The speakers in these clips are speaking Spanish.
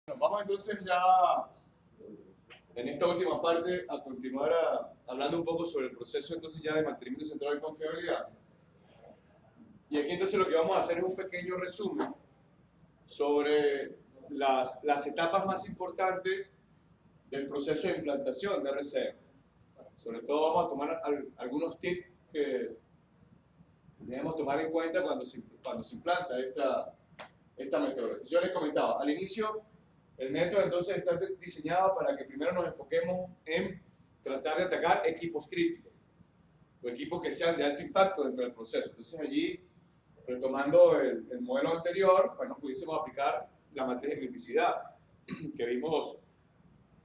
Bueno, vamos entonces ya en esta última parte a continuar hablando un poco sobre el proceso entonces ya de mantenimiento central y confiabilidad. Y aquí entonces lo que vamos a hacer es un pequeño resumen sobre las etapas más importantes del proceso de implantación de RCM. Sobre todo vamos a tomar algunos tips que debemos tomar en cuenta cuando se implanta esta metodología. Yo les comentaba, al inicio el método entonces está diseñado para que primero nos enfoquemos en tratar de atacar equipos críticos o equipos que sean de alto impacto dentro del proceso. Entonces allí, retomando el modelo anterior, bueno, pudiésemos aplicar la matriz de criticidad que vimos,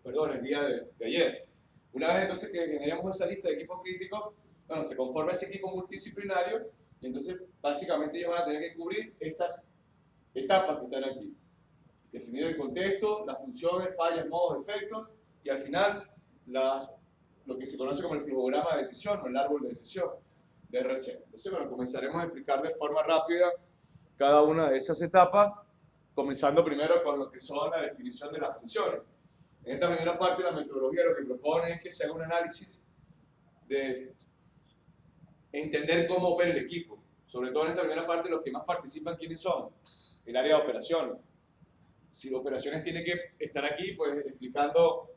el día de ayer. Una vez entonces que generamos esa lista de equipos críticos, bueno, se conforma ese equipo multidisciplinario y entonces básicamente ellos van a tener que cubrir estas etapas que están aquí. Definir el contexto, las funciones, fallas, modos, efectos y al final lo que se conoce como el flujograma de decisión o el árbol de decisión de RCM. Entonces, bueno, comenzaremos a explicar de forma rápida cada una de esas etapas, comenzando primero con lo que son la definición de las funciones. En esta primera parte la metodología lo que propone es que se haga un análisis de entender cómo opera el equipo. Sobre todo en esta primera parte los que más participan, ¿quiénes son? El área de operaciones. Si operaciones tiene que estar aquí, pues explicando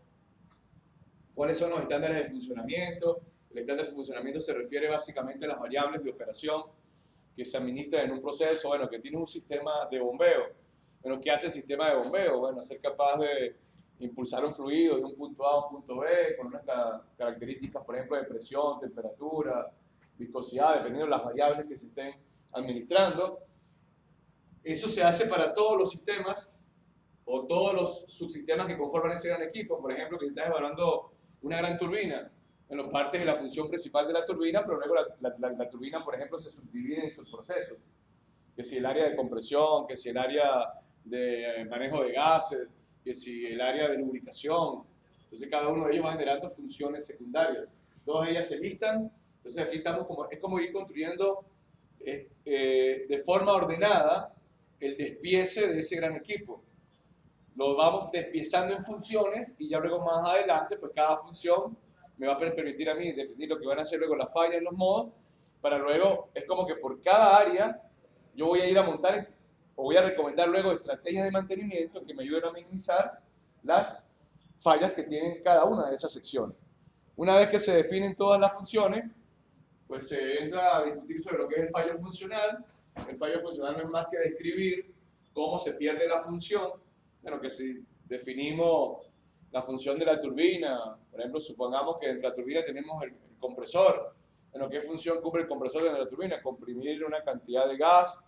cuáles son los estándares de funcionamiento. El estándar de funcionamiento se refiere básicamente a las variables de operación que se administran en un proceso, bueno, que tiene un sistema de bombeo. Bueno, ¿qué hace el sistema de bombeo? Bueno, ser capaz de impulsar un fluido de un punto A a un punto B con unas características, por ejemplo, de presión, temperatura, viscosidad, dependiendo de las variables que se estén administrando. Eso se hace para todos los sistemas o todos los subsistemas que conforman ese gran equipo. Por ejemplo, que estás evaluando una gran turbina, bueno, partes de la función principal de la turbina, pero luego la turbina, por ejemplo, se subdivide en sus procesos. Que si el área de compresión, que si el área de manejo de gases, que si el área de lubricación. Entonces cada uno de ellos va generando funciones secundarias. Todas ellas se listan. Entonces aquí es como ir construyendo de forma ordenada el despiece de ese gran equipo. Lo vamos despiezando en funciones y ya luego más adelante, pues cada función me va a permitir a mí definir lo que van a hacer luego las fallas, los modos, para luego, es como que por cada área yo voy a ir a montar o voy a recomendar luego estrategias de mantenimiento que me ayuden a minimizar las fallas que tienen cada una de esas secciones. Una vez que se definen todas las funciones, pues se entra a discutir sobre lo que es el fallo funcional. El fallo funcional no es más que describir cómo se pierde la función. Bueno, que si definimos la función de la turbina, por ejemplo, supongamos que dentro de la turbina tenemos el compresor. Bueno, ¿qué función cumple el compresor dentro de la turbina? Comprimir una cantidad de gas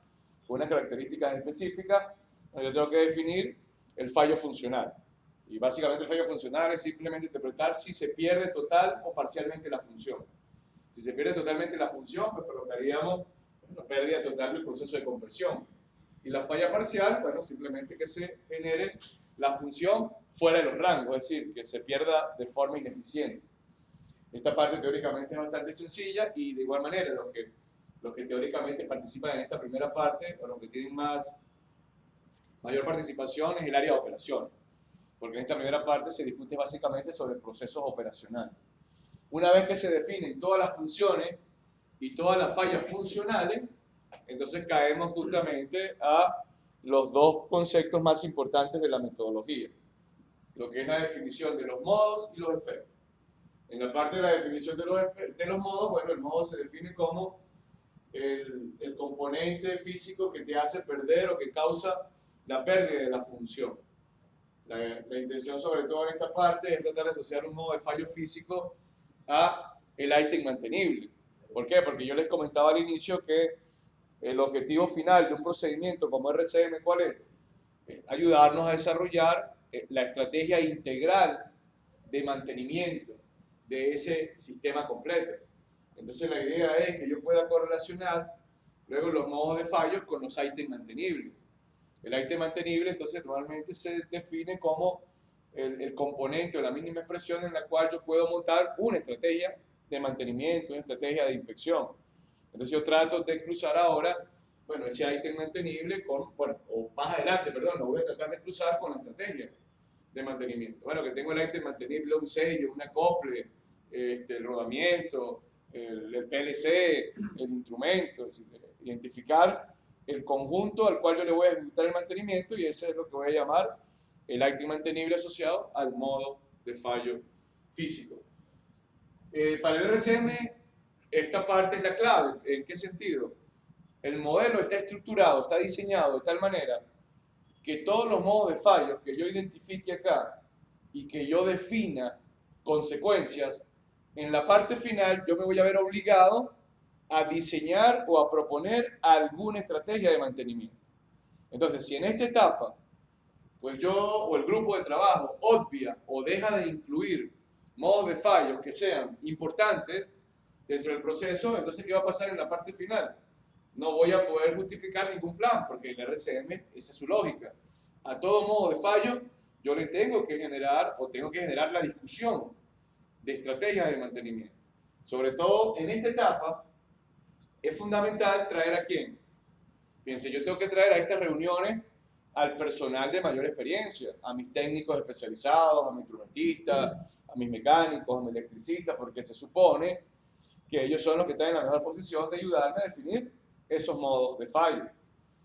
con unas características específicas. Bueno, yo tengo que definir el fallo funcional. Y básicamente el fallo funcional es simplemente interpretar si se pierde total o parcialmente la función. Si se pierde totalmente la función, pues colocaríamos la pérdida total del proceso de compresión. Y la falla parcial, bueno, simplemente que se genere la función fuera de los rangos, es decir, que se pierda de forma ineficiente. Esta parte teóricamente es bastante sencilla y de igual manera los que teóricamente participan en esta primera parte o los que tienen mayor participación es el área de operación, porque en esta primera parte se discute básicamente sobre procesos operacionales. Una vez que se definen todas las funciones y todas las fallas funcionales, entonces caemos justamente a los dos conceptos más importantes de la metodología, lo que es la definición de los modos y los efectos. En la parte de la definición de los modos, bueno, el modo se define como el componente físico que te hace perder o que causa la pérdida de la función. La intención sobre todo en esta parte es tratar de asociar un modo de fallo físico a el ítem mantenible. ¿Por qué? Porque yo les comentaba al inicio que el objetivo final de un procedimiento como RCM, ¿cuál es? Es ayudarnos a desarrollar la estrategia integral de mantenimiento de ese sistema completo. Entonces la idea es que yo pueda correlacionar luego los modos de fallos con los ítems mantenibles. El ítem mantenible entonces normalmente se define como el componente o la mínima expresión en la cual yo puedo montar una estrategia de mantenimiento, una estrategia de inspección. Entonces yo trato de cruzar ahora bueno, ese ítem mantenible con, bueno, o más adelante, perdón, lo voy a tratar de cruzar con la estrategia de mantenimiento. Bueno, que tengo el ítem mantenible, un sello, un acople, el rodamiento, el PLC, el instrumento, es decir, identificar el conjunto al cual yo le voy a ejecutar el mantenimiento y ese es lo que voy a llamar el ítem mantenible asociado al modo de fallo físico. Para el RCM, esta parte es la clave. ¿En qué sentido? El modelo está estructurado, está diseñado de tal manera que todos los modos de fallos que yo identifique acá y que yo defina consecuencias, en la parte final yo me voy a ver obligado a diseñar o a proponer alguna estrategia de mantenimiento. Entonces, si en esta etapa, pues yo o el grupo de trabajo obvia o deja de incluir modos de fallos que sean importantes dentro del proceso, entonces ¿qué va a pasar en la parte final? No voy a poder justificar ningún plan, porque el RCM, esa es su lógica. A todo modo de fallo, yo le tengo que generar, o tengo que generar la discusión de estrategias de mantenimiento. Sobre todo en esta etapa, es fundamental traer a quién. Fíjense, yo tengo que traer a estas reuniones al personal de mayor experiencia, a mis técnicos especializados, a mis instrumentistas, a mis mecánicos, a mis electricistas, porque se supone que ellos son los que están en la mejor posición de ayudarme a definir esos modos de fallo.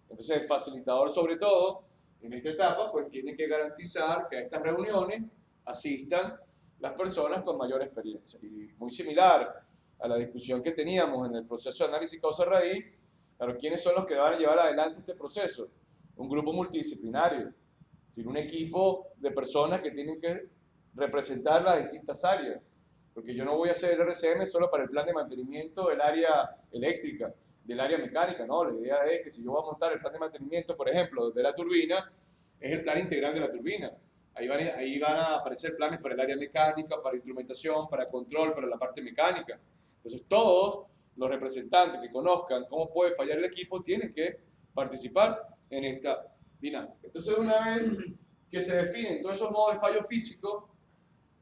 Entonces el facilitador, sobre todo, en esta etapa, pues tiene que garantizar que a estas reuniones asistan las personas con mayor experiencia. Y muy similar a la discusión que teníamos en el proceso de análisis causa-raíz, claro, ¿quiénes son los que van a llevar adelante este proceso? Un grupo multidisciplinario, es decir, un equipo de personas que tienen que representar las distintas áreas, porque yo no voy a hacer el RCM solo para el plan de mantenimiento del área eléctrica, del área mecánica, no, la idea es que si yo voy a montar el plan de mantenimiento, por ejemplo, de la turbina, es el plan integral de la turbina. Ahí van a aparecer planes para el área mecánica, para instrumentación, para control, para la parte mecánica. Entonces todos los representantes que conozcan cómo puede fallar el equipo tienen que participar en esta dinámica. Entonces una vez que se definen todos esos modos de fallo físico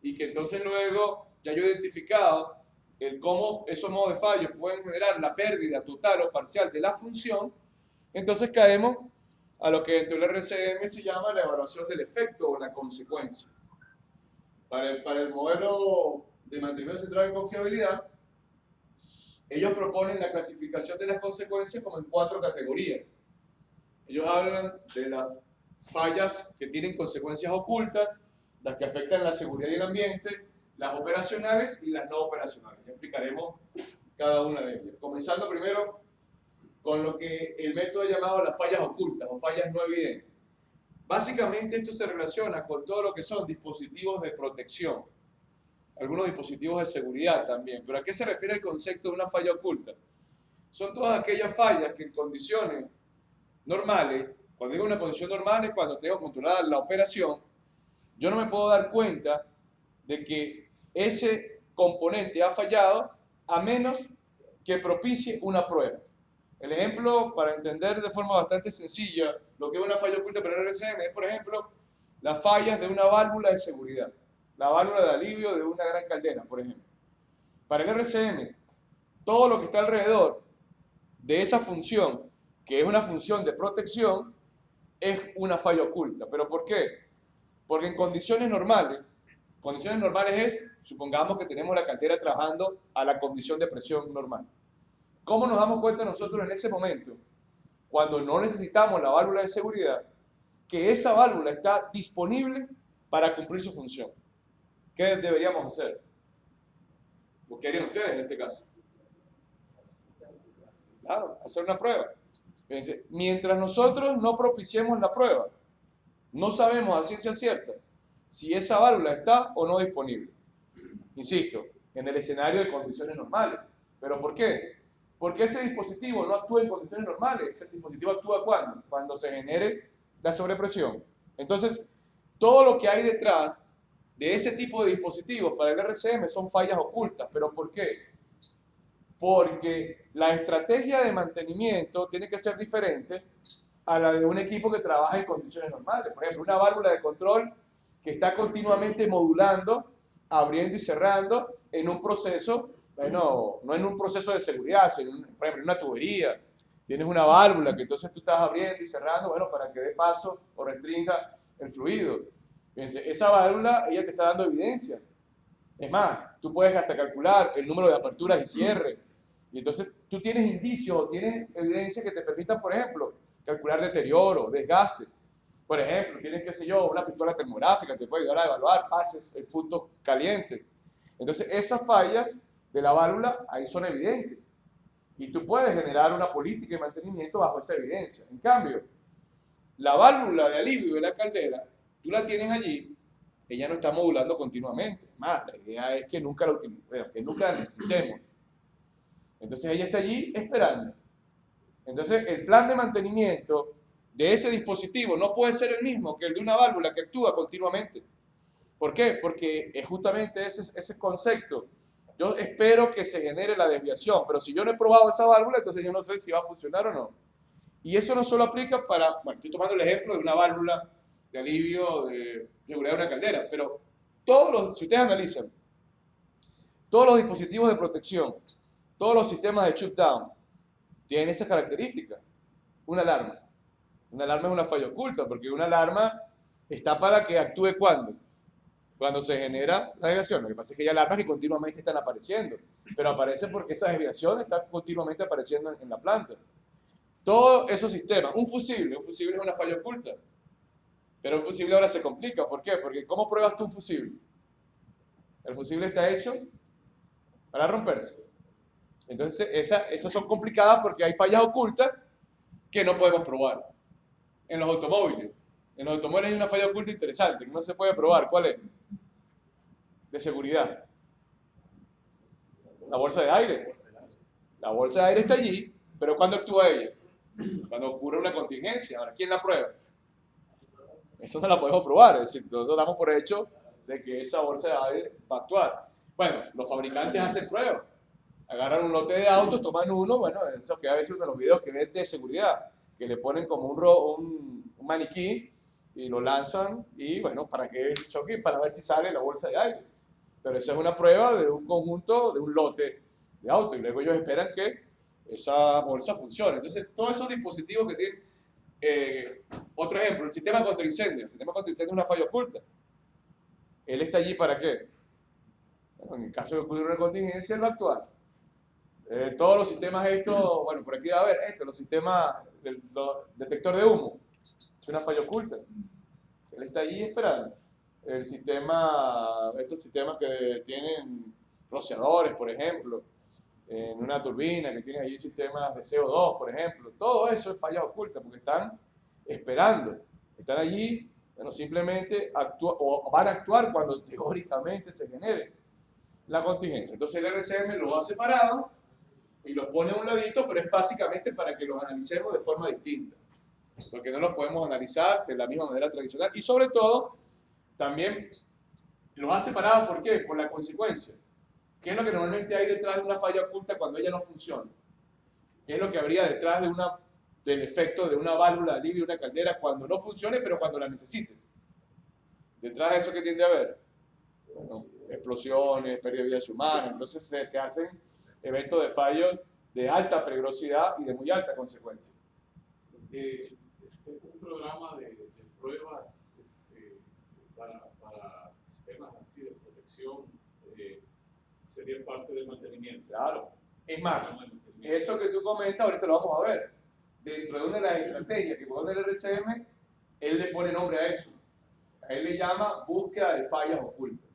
y que entonces luego ya yo he identificado cómo esos modos de fallo pueden generar la pérdida total o parcial de la función, entonces caemos a lo que dentro del RCM se llama la evaluación del efecto o la consecuencia. Para el modelo de mantenimiento centrado en confiabilidad, ellos proponen la clasificación de las consecuencias como en 4 categorías. Ellos hablan de las fallas que tienen consecuencias ocultas, las que afectan la seguridad y el ambiente, las operacionales y las no operacionales. Ya explicaremos cada una de ellas. Comenzando primero con lo que el método ha llamado las fallas ocultas o fallas no evidentes. Básicamente esto se relaciona con todo lo que son dispositivos de protección, algunos dispositivos de seguridad también. ¿Pero a qué se refiere el concepto de una falla oculta? Son todas aquellas fallas que en condiciones normales, cuando digo una condición normal es cuando tengo controlada la operación, yo no me puedo dar cuenta de que ese componente ha fallado a menos que propicie una prueba. El ejemplo, para entender de forma bastante sencilla lo que es una falla oculta para el RCM es, por ejemplo, las fallas de una válvula de seguridad, la válvula de alivio de una gran caldera, por ejemplo. Para el RCM, todo lo que está alrededor de esa función, que es una función de protección, es una falla oculta. ¿Pero por qué? Porque en condiciones normales es, supongamos que tenemos la caldera trabajando a la condición de presión normal. ¿Cómo nos damos cuenta nosotros en ese momento, cuando no necesitamos la válvula de seguridad, que esa válvula está disponible para cumplir su función? ¿Qué deberíamos hacer? ¿O qué harían ustedes en este caso? Claro, hacer una prueba. Fíjense, mientras nosotros no propiciemos la prueba, no sabemos a ciencia cierta si esa válvula está o no disponible. Insisto, en el escenario de condiciones normales. ¿Pero por qué? Porque ese dispositivo no actúa en condiciones normales. Ese dispositivo actúa ¿cuándo? Cuando se genere la sobrepresión. Entonces, todo lo que hay detrás de ese tipo de dispositivos para el RCM son fallas ocultas. ¿Pero por qué? Porque la estrategia de mantenimiento tiene que ser diferente a la de un equipo que trabaja en condiciones normales. Por ejemplo, una válvula de control que está continuamente modulando, abriendo y cerrando en un proceso, bueno, no en un proceso de seguridad, sino, por ejemplo, en una tubería, Tienes una válvula que entonces tú estás abriendo y cerrando, bueno, para que dé paso o restrinja el fluido. Fíjense, esa válvula, ella te está dando evidencia. Es más, tú puedes hasta calcular el número de aperturas y cierres. Y entonces tú tienes indicios o tienes evidencia que te permitan, por ejemplo, calcular deterioro, desgaste. Por ejemplo, tienes, qué sé yo, una pistola termográfica, te puede ayudar a evaluar pases en puntos calientes. Entonces, esas fallas de la válvula ahí son evidentes. Y tú puedes generar una política de mantenimiento bajo esa evidencia. En cambio, la válvula de alivio de la caldera, tú la tienes allí, ella no está modulando continuamente. Es más, la idea es que nunca la utilicemos, que nunca la necesitemos. Entonces ella está allí esperando. Entonces el plan de mantenimiento de ese dispositivo no puede ser el mismo que el de una válvula que actúa continuamente. ¿Por qué? Porque es justamente ese concepto. Yo espero que se genere la desviación, pero si yo no he probado esa válvula, entonces yo no sé si va a funcionar o no. Y eso no solo aplica para, bueno, estoy tomando el ejemplo de una válvula de alivio de seguridad de una caldera, pero si ustedes analizan, todos los dispositivos de protección, todos los sistemas de shutdown, tienen esa característica, una alarma. Una alarma es una falla oculta, porque una alarma está para que actúe cuando se genera la desviación. Lo que pasa es que hay alarmas que continuamente están apareciendo, pero aparecen porque esa desviación está continuamente apareciendo en la planta. Todos esos sistemas, un fusible es una falla oculta, pero un fusible ahora se complica. ¿Por qué? Porque ¿cómo pruebas tú un fusible? El fusible está hecho para romperse. Entonces, esas son complicadas porque hay fallas ocultas que no podemos probar. En los automóviles hay una falla oculta interesante que no se puede probar. ¿Cuál es? De seguridad. La bolsa de aire. La bolsa de aire está allí, pero ¿cuándo actúa ella? Cuando ocurre una contingencia. Ahora, ¿quién la prueba? Eso no la podemos probar, es decir, nosotros damos por hecho de que esa bolsa de aire va a actuar. Bueno, los fabricantes hacen pruebas. Agarran un lote de autos, toman uno, bueno, eso que a veces uno de los videos que ves de seguridad, que le ponen como un maniquí y lo lanzan y bueno, para que choque, para ver si sale la bolsa de aire. Pero eso es una prueba de un conjunto, de un lote de autos y luego ellos esperan que esa bolsa funcione. Entonces, todos esos dispositivos que tienen, otro ejemplo, el sistema contra incendio. El sistema contra incendio es una falla oculta. ¿Él está allí para qué? Bueno, en el caso de que ocurra una contingencia, él va a actuar. Todos los sistemas estos, bueno, por aquí va a haber los sistemas del detector de humo, es una falla oculta. Él está allí esperando. Estos sistemas que tienen rociadores, por ejemplo, en una turbina, que tiene allí sistemas de CO2, por ejemplo, todo eso es falla oculta porque están esperando. Están allí, bueno, simplemente o van a actuar cuando teóricamente se genere la contingencia. Entonces el RCM lo ha separado y los pone a un ladito, pero es básicamente para que los analicemos de forma distinta, porque no los podemos analizar de la misma manera tradicional y sobre todo también los ha separado. ¿Por qué? Por la consecuencia. ¿Qué es lo que normalmente hay detrás de una falla oculta cuando ella no funciona? ¿Qué es lo que habría detrás del efecto de una válvula de alivio de una caldera cuando no funcione, pero cuando la necesites? Detrás de eso, ¿qué tiende a haber? Bueno, explosiones, pérdida de vidas humanas. Entonces se hacen eventos de fallos de alta peligrosidad y de muy alta consecuencia. Un programa de pruebas para sistemas así de protección sería parte del mantenimiento. Claro. Es más, eso que tú comentas, ahorita lo vamos a ver. Dentro de una de las estrategias que pone el RCM, él le pone nombre a eso. A él le llama búsqueda de fallas ocultas.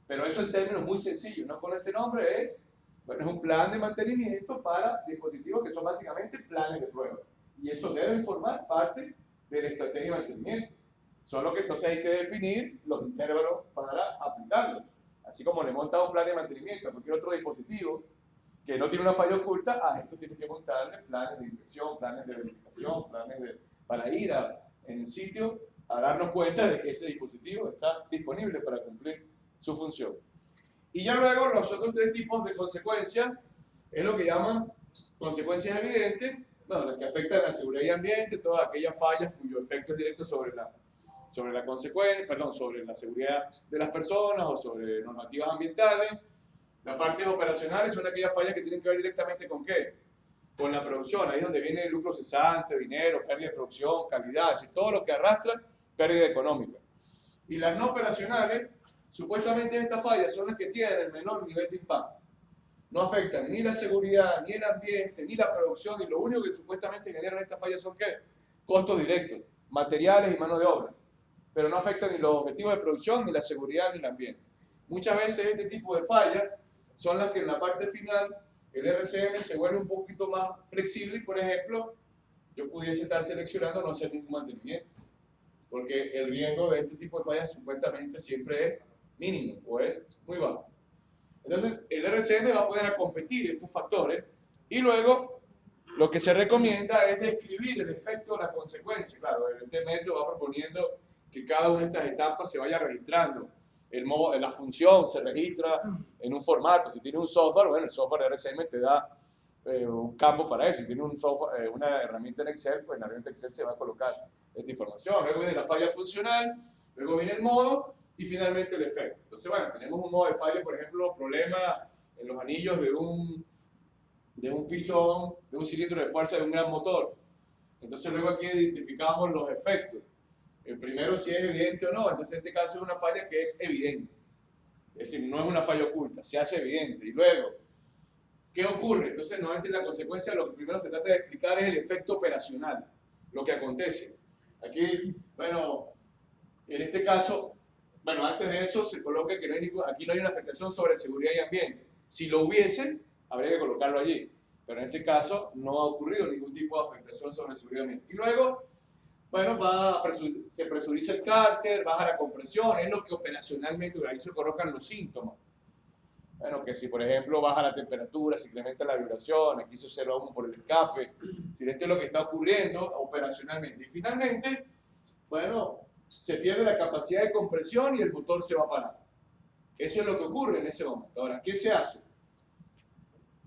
Pero eso en términos muy sencillos, no con ese nombre es un plan de mantenimiento para dispositivos que son básicamente planes de prueba. Y eso debe formar parte de la estrategia de mantenimiento. Solo que entonces hay que definir los intervalos para aplicarlos. Así como le monta un plan de mantenimiento a cualquier otro dispositivo que no tiene una falla oculta, a esto tienes que montarle planes de inspección, planes de verificación, para ir en el sitio a darnos cuenta de que ese dispositivo está disponible para cumplir su función. Y ya luego los otros tres tipos de consecuencias es lo que llaman consecuencias evidentes, bueno, las que afectan a la seguridad y ambiente, todas aquellas fallas cuyo efecto es directo sobre la consecuencia, perdón, sobre la seguridad de las personas o sobre normativas ambientales. Las partes operacionales son aquellas fallas que tienen que ver directamente con ¿qué? con la producción. Ahí es donde viene el lucro cesante, dinero, pérdida de producción, calidad, es decir, todo lo que arrastra pérdida económica. Y las no operacionales, supuestamente estas fallas son las que tienen el menor nivel de impacto. No afectan ni la seguridad, ni el ambiente, ni la producción, y lo único que supuestamente generan estas fallas son ¿qué? Costos directos, materiales y mano de obra. Pero no afectan ni los objetivos de producción, ni la seguridad, ni el ambiente. Muchas veces este tipo de fallas son las que en la parte final el RCM se vuelve un poquito más flexible y, por ejemplo, yo pudiese estar seleccionando no hacer ningún mantenimiento, porque el riesgo de este tipo de fallas supuestamente siempre es mínimo o es muy bajo. Entonces, el RCM va a poder competir estos factores y luego lo que se recomienda es describir el efecto o la consecuencia. Claro, este método va proponiendo que cada una de estas etapas se vaya registrando. La función se registra en un formato. Si tiene un software, bueno, el software de RCM te da un campo para eso. Si tiene un software, una herramienta en Excel, pues en la herramienta Excel se va a colocar esta información. Luego viene la falla funcional, luego viene el modo y finalmente el efecto. Entonces, bueno, tenemos un modo de falla, por ejemplo, problema en los anillos de un pistón, de un cilindro de fuerza de un gran motor. Entonces luego aquí identificamos los efectos. El primero si es evidente o no, entonces en este caso es una falla que es evidente. Es decir, no es una falla oculta, se hace evidente. Y luego, ¿qué ocurre? Entonces nuevamente la consecuencia, lo que primero se trata de explicar es el efecto operacional, lo que acontece. Aquí, bueno, en este caso, bueno, antes de eso se coloca que aquí no hay una afectación sobre seguridad y ambiente. Si lo hubiesen, habría que colocarlo allí. Pero en este caso no ha ocurrido ningún tipo de afectación sobre seguridad y ambiente. Y luego, bueno, se presuriza el cárter, baja la compresión, es lo que operacionalmente, ahí se colocan los síntomas. Bueno, que si por ejemplo baja la temperatura, se incrementa la vibración, aquí se observa humo por el escape, si esto es lo que está ocurriendo operacionalmente. Y finalmente, bueno, se pierde la capacidad de compresión y el motor se va a parar. Eso es lo que ocurre en ese momento. Ahora, ¿qué se hace?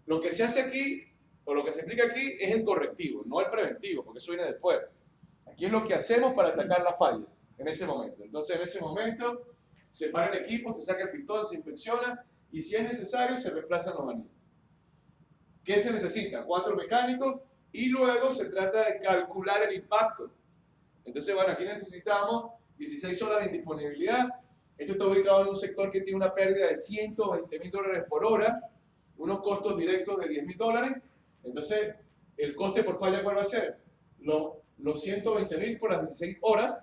Lo que se hace aquí, o lo que se explica aquí, es el correctivo, no el preventivo, porque eso viene después. Aquí es lo que hacemos para atacar la falla, en ese momento. Entonces, en ese momento, se para el equipo, se saca el pistón, se inspecciona, y si es necesario, se reemplazan los anillos. ¿Qué se necesita? 4 mecánicos, y luego se trata de calcular el impacto. Entonces, bueno, aquí necesitamos 16 horas de indisponibilidad. Esto está ubicado en un sector que tiene una pérdida de $120.000 por hora, unos costos directos de $10.000. Entonces, ¿el coste por falla cuál va a ser? Los 120.000 por las 16 horas,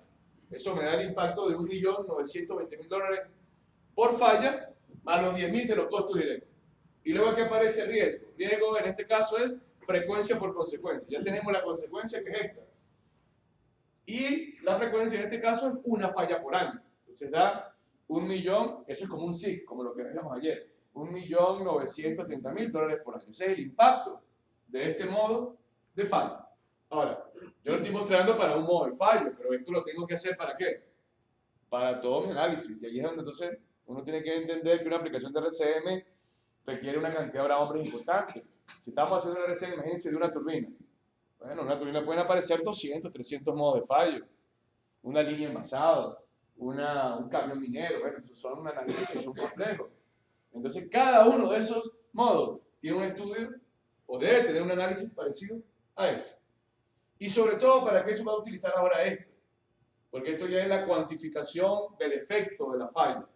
eso me da el impacto de $1.920.000 por falla, más los 10.000 de los costos directos. Y luego aquí aparece el riesgo. El riesgo en este caso es frecuencia por consecuencia. Ya tenemos la consecuencia que es esta. Y la frecuencia en este caso es una falla por año. Entonces da 1.000.000, eso es como un CIF, como lo que veíamos ayer, $1.930.000 por año. Ese es el impacto de este modo de fallo. Ahora, yo lo estoy mostrando para un modo de fallo, pero esto lo tengo que hacer ¿para qué? Para todo mi análisis. Y ahí es donde entonces uno tiene que entender que una aplicación de RCM requiere una cantidad de hombres importante. Si estamos haciendo una RCM, imagínense de una turbina. Bueno, en una turbina pueden aparecer 200, 300 modos de fallo, una línea envasada, un camión minero, bueno, esos son análisis que son complejos. Entonces, cada uno de esos modos tiene un estudio o debe tener un análisis parecido a esto. Y sobre todo, ¿para qué se va a utilizar ahora esto? Porque esto ya es la cuantificación del efecto de la falla.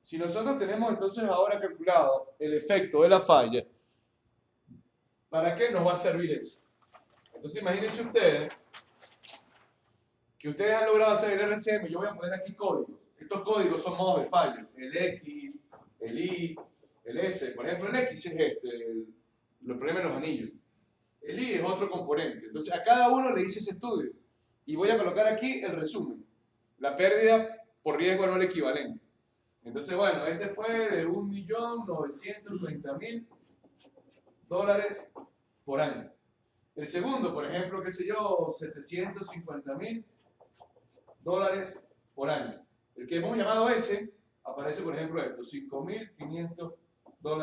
Si nosotros tenemos entonces ahora calculado el efecto de la falla, ¿para qué nos va a servir eso? Entonces imagínense ustedes que ustedes han logrado hacer el RCM. Yo voy a poner aquí códigos. Estos códigos son modos de fallo. El X, el Y, el S. Por ejemplo, el X es los problemas en los anillos. El Y es otro componente. Entonces a cada uno le hice ese estudio. Y voy a colocar aquí el resumen. La pérdida por riesgo anual equivalente. Entonces, bueno, este fue de $1.930.000 por año. El segundo, por ejemplo, qué sé yo, $750.000 por año. El que hemos llamado S, aparece, por ejemplo, esto, $5.500 por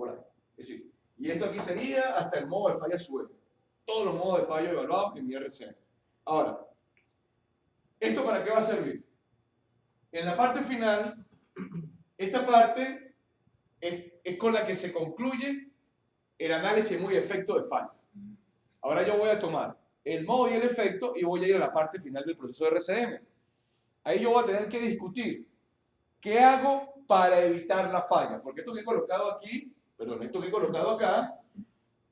año. Es decir, y esto aquí sería hasta el modo de falla suelo. Todos los modos de fallo evaluados en mi RCM. Ahora, ¿esto para qué va a servir? En la parte final, esta parte es con la que se concluye el análisis muy efecto de falla. Ahora yo voy a tomar el modo y el efecto y voy a ir a la parte final del proceso de RCM. Ahí yo voy a tener que discutir qué hago para evitar la falla. Porque esto que he colocado aquí, perdón, esto que he colocado acá,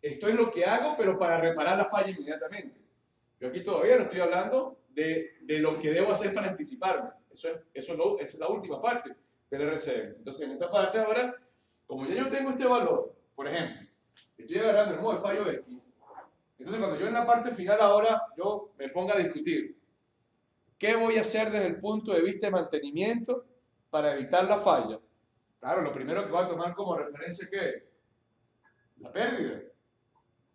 esto es lo que hago, pero para reparar la falla inmediatamente. Yo aquí todavía no estoy hablando de lo que debo hacer para anticiparme. Eso es la última parte del RCM. Entonces, en esta parte ahora, como ya yo tengo este valor, por ejemplo, estoy agarrando el modo de fallo X. Entonces, cuando yo en la parte final ahora, yo me ponga a discutir qué voy a hacer desde el punto de vista de mantenimiento para evitar la falla. Claro, lo primero que voy a tomar como referencia, ¿qué es? La pérdida.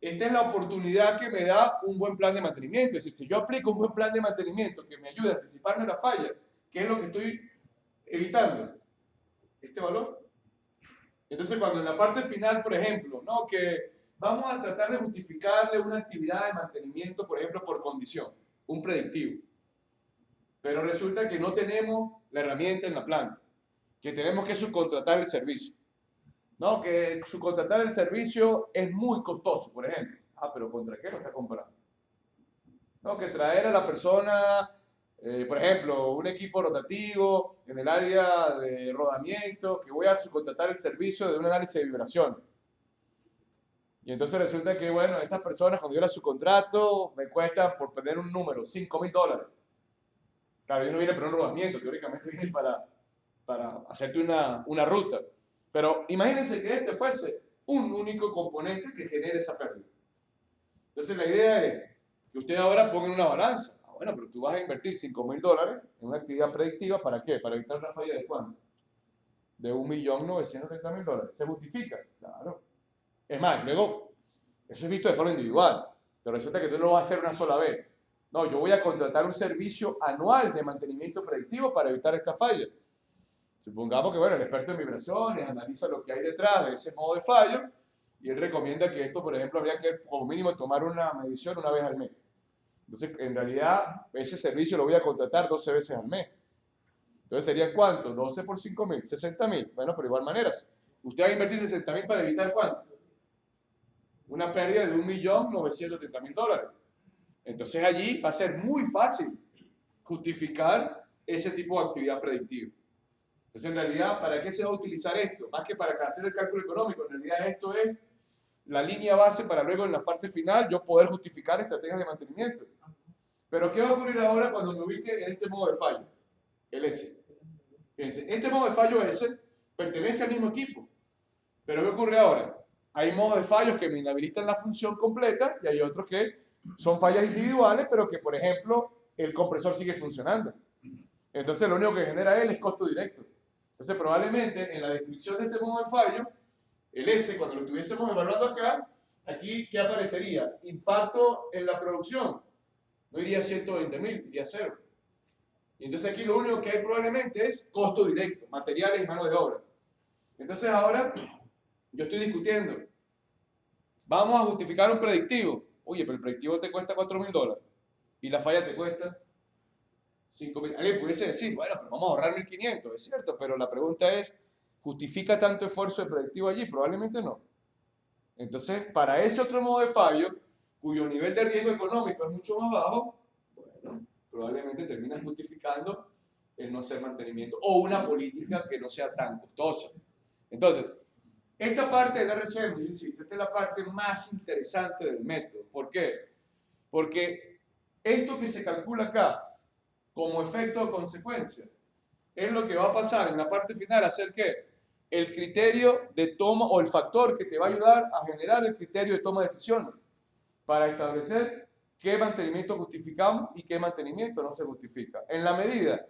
Esta es la oportunidad que me da un buen plan de mantenimiento. Es decir, si yo aplico un buen plan de mantenimiento que me ayude a anticiparme la falla, ¿qué es lo que estoy evitando? Este valor. Entonces, cuando en la parte final, por ejemplo, ¿no? Que vamos a tratar de justificarle una actividad de mantenimiento, por ejemplo, por condición, un predictivo. Pero resulta que no tenemos la herramienta en la planta, que tenemos que subcontratar el servicio. No, que subcontratar el servicio es muy costoso, por ejemplo. Ah, pero ¿contra qué lo está comprando? No, que traer a la persona, por ejemplo, un equipo rotativo en el área de rodamiento, que voy a subcontratar el servicio de un análisis de vibración. Y entonces resulta que, bueno, estas personas cuando yo las subcontrato me cuestan, por poner un número, $5,000. Claro, yo no vine para un rodamiento, teóricamente vine para hacerte una ruta. Pero imagínense que este fuese un único componente que genere esa pérdida. Entonces la idea es que usted ahora ponga en una balanza. Ah, bueno, pero tú vas a invertir $5,000 en una actividad predictiva, ¿para qué? Para evitar una falla de ¿cuánto? De $1,930,000. ¿Se justifica? Claro. Es más, luego, eso es visto de forma individual, pero resulta que tú no lo vas a hacer una sola vez. No, yo voy a contratar un servicio anual de mantenimiento predictivo para evitar esta falla. Supongamos que, bueno, el experto en vibraciones analiza lo que hay detrás de ese modo de fallo y él recomienda que esto, por ejemplo, habría que como mínimo tomar una medición una vez al mes. Entonces, en realidad, ese servicio lo voy a contratar 12 veces al mes. Entonces, ¿sería cuánto? 12 por 5,000, 60,000. Bueno, pero de igual manera, usted va a invertir 60,000 para evitar ¿cuánto? Una pérdida de $1,930,000. Entonces, allí va a ser muy fácil justificar ese tipo de actividad predictiva. Entonces, en realidad, ¿para qué se va a utilizar esto? Más que para hacer el cálculo económico, en realidad esto es la línea base para luego en la parte final yo poder justificar estrategias de mantenimiento. Pero ¿qué va a ocurrir ahora cuando me ubique en este modo de fallo? El S. Fíjense, este modo de fallo S pertenece al mismo equipo. Pero ¿qué ocurre ahora? Hay modos de fallos que me inhabilitan la función completa y hay otros que son fallas individuales, pero que, por ejemplo, el compresor sigue funcionando. Entonces, lo único que genera él es costo directo. Entonces, probablemente en la descripción de este modo de fallo, el S, cuando lo estuviésemos evaluando acá, aquí, ¿qué aparecería? Impacto en la producción. No iría a 120,000, iría a 0. Y entonces aquí lo único que hay probablemente es costo directo, materiales y mano de obra. Entonces ahora yo estoy discutiendo. Vamos a justificar un predictivo. Oye, pero el predictivo te cuesta $4,000 y la falla te cuesta 5,000. Alguien pudiese decir, bueno, pero vamos a ahorrar 1,500, es cierto, pero la pregunta es, ¿justifica tanto esfuerzo de predictivo allí? Probablemente no. Entonces, para ese otro modo de fallo, cuyo nivel de riesgo económico es mucho más bajo, bueno, probablemente terminas justificando el no hacer mantenimiento o una política que no sea tan costosa. Entonces, esta parte del RCM, yo insisto, esta es la parte más interesante del método. ¿Por qué? Porque esto que se calcula acá, como efecto o consecuencia, es lo que va a pasar en la parte final, hacer que el criterio de toma o el factor que te va a ayudar a generar el criterio de toma de decisiones para establecer qué mantenimiento justificamos y qué mantenimiento no se justifica. En la medida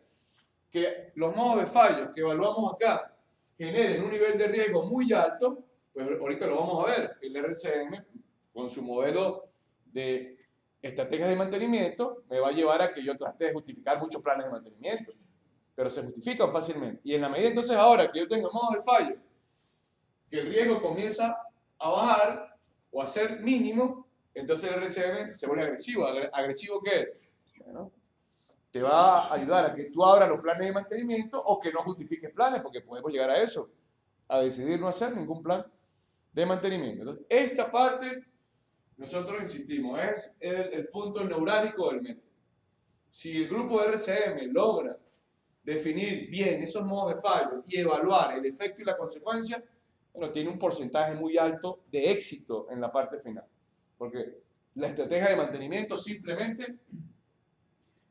que los modos de fallo que evaluamos acá generen un nivel de riesgo muy alto, pues ahorita lo vamos a ver, el RCM con su modelo de estrategias de mantenimiento me va a llevar a que yo trate de justificar muchos planes de mantenimiento, pero se justifican fácilmente. Y en la medida entonces ahora que yo tengo modos de fallo, que el riesgo comienza a bajar o a ser mínimo, entonces el RCM se vuelve agresivo. ¿Agresivo qué? Bueno, te va a ayudar a que tú abras los planes de mantenimiento o que no justifiques planes, porque podemos llegar a eso, a decidir no hacer ningún plan de mantenimiento. Entonces, esta parte, nosotros insistimos, es el punto neurálgico del método. Si el grupo de RCM logra definir bien esos modos de fallo y evaluar el efecto y la consecuencia, bueno, tiene un porcentaje muy alto de éxito en la parte final. Porque la estrategia de mantenimiento simplemente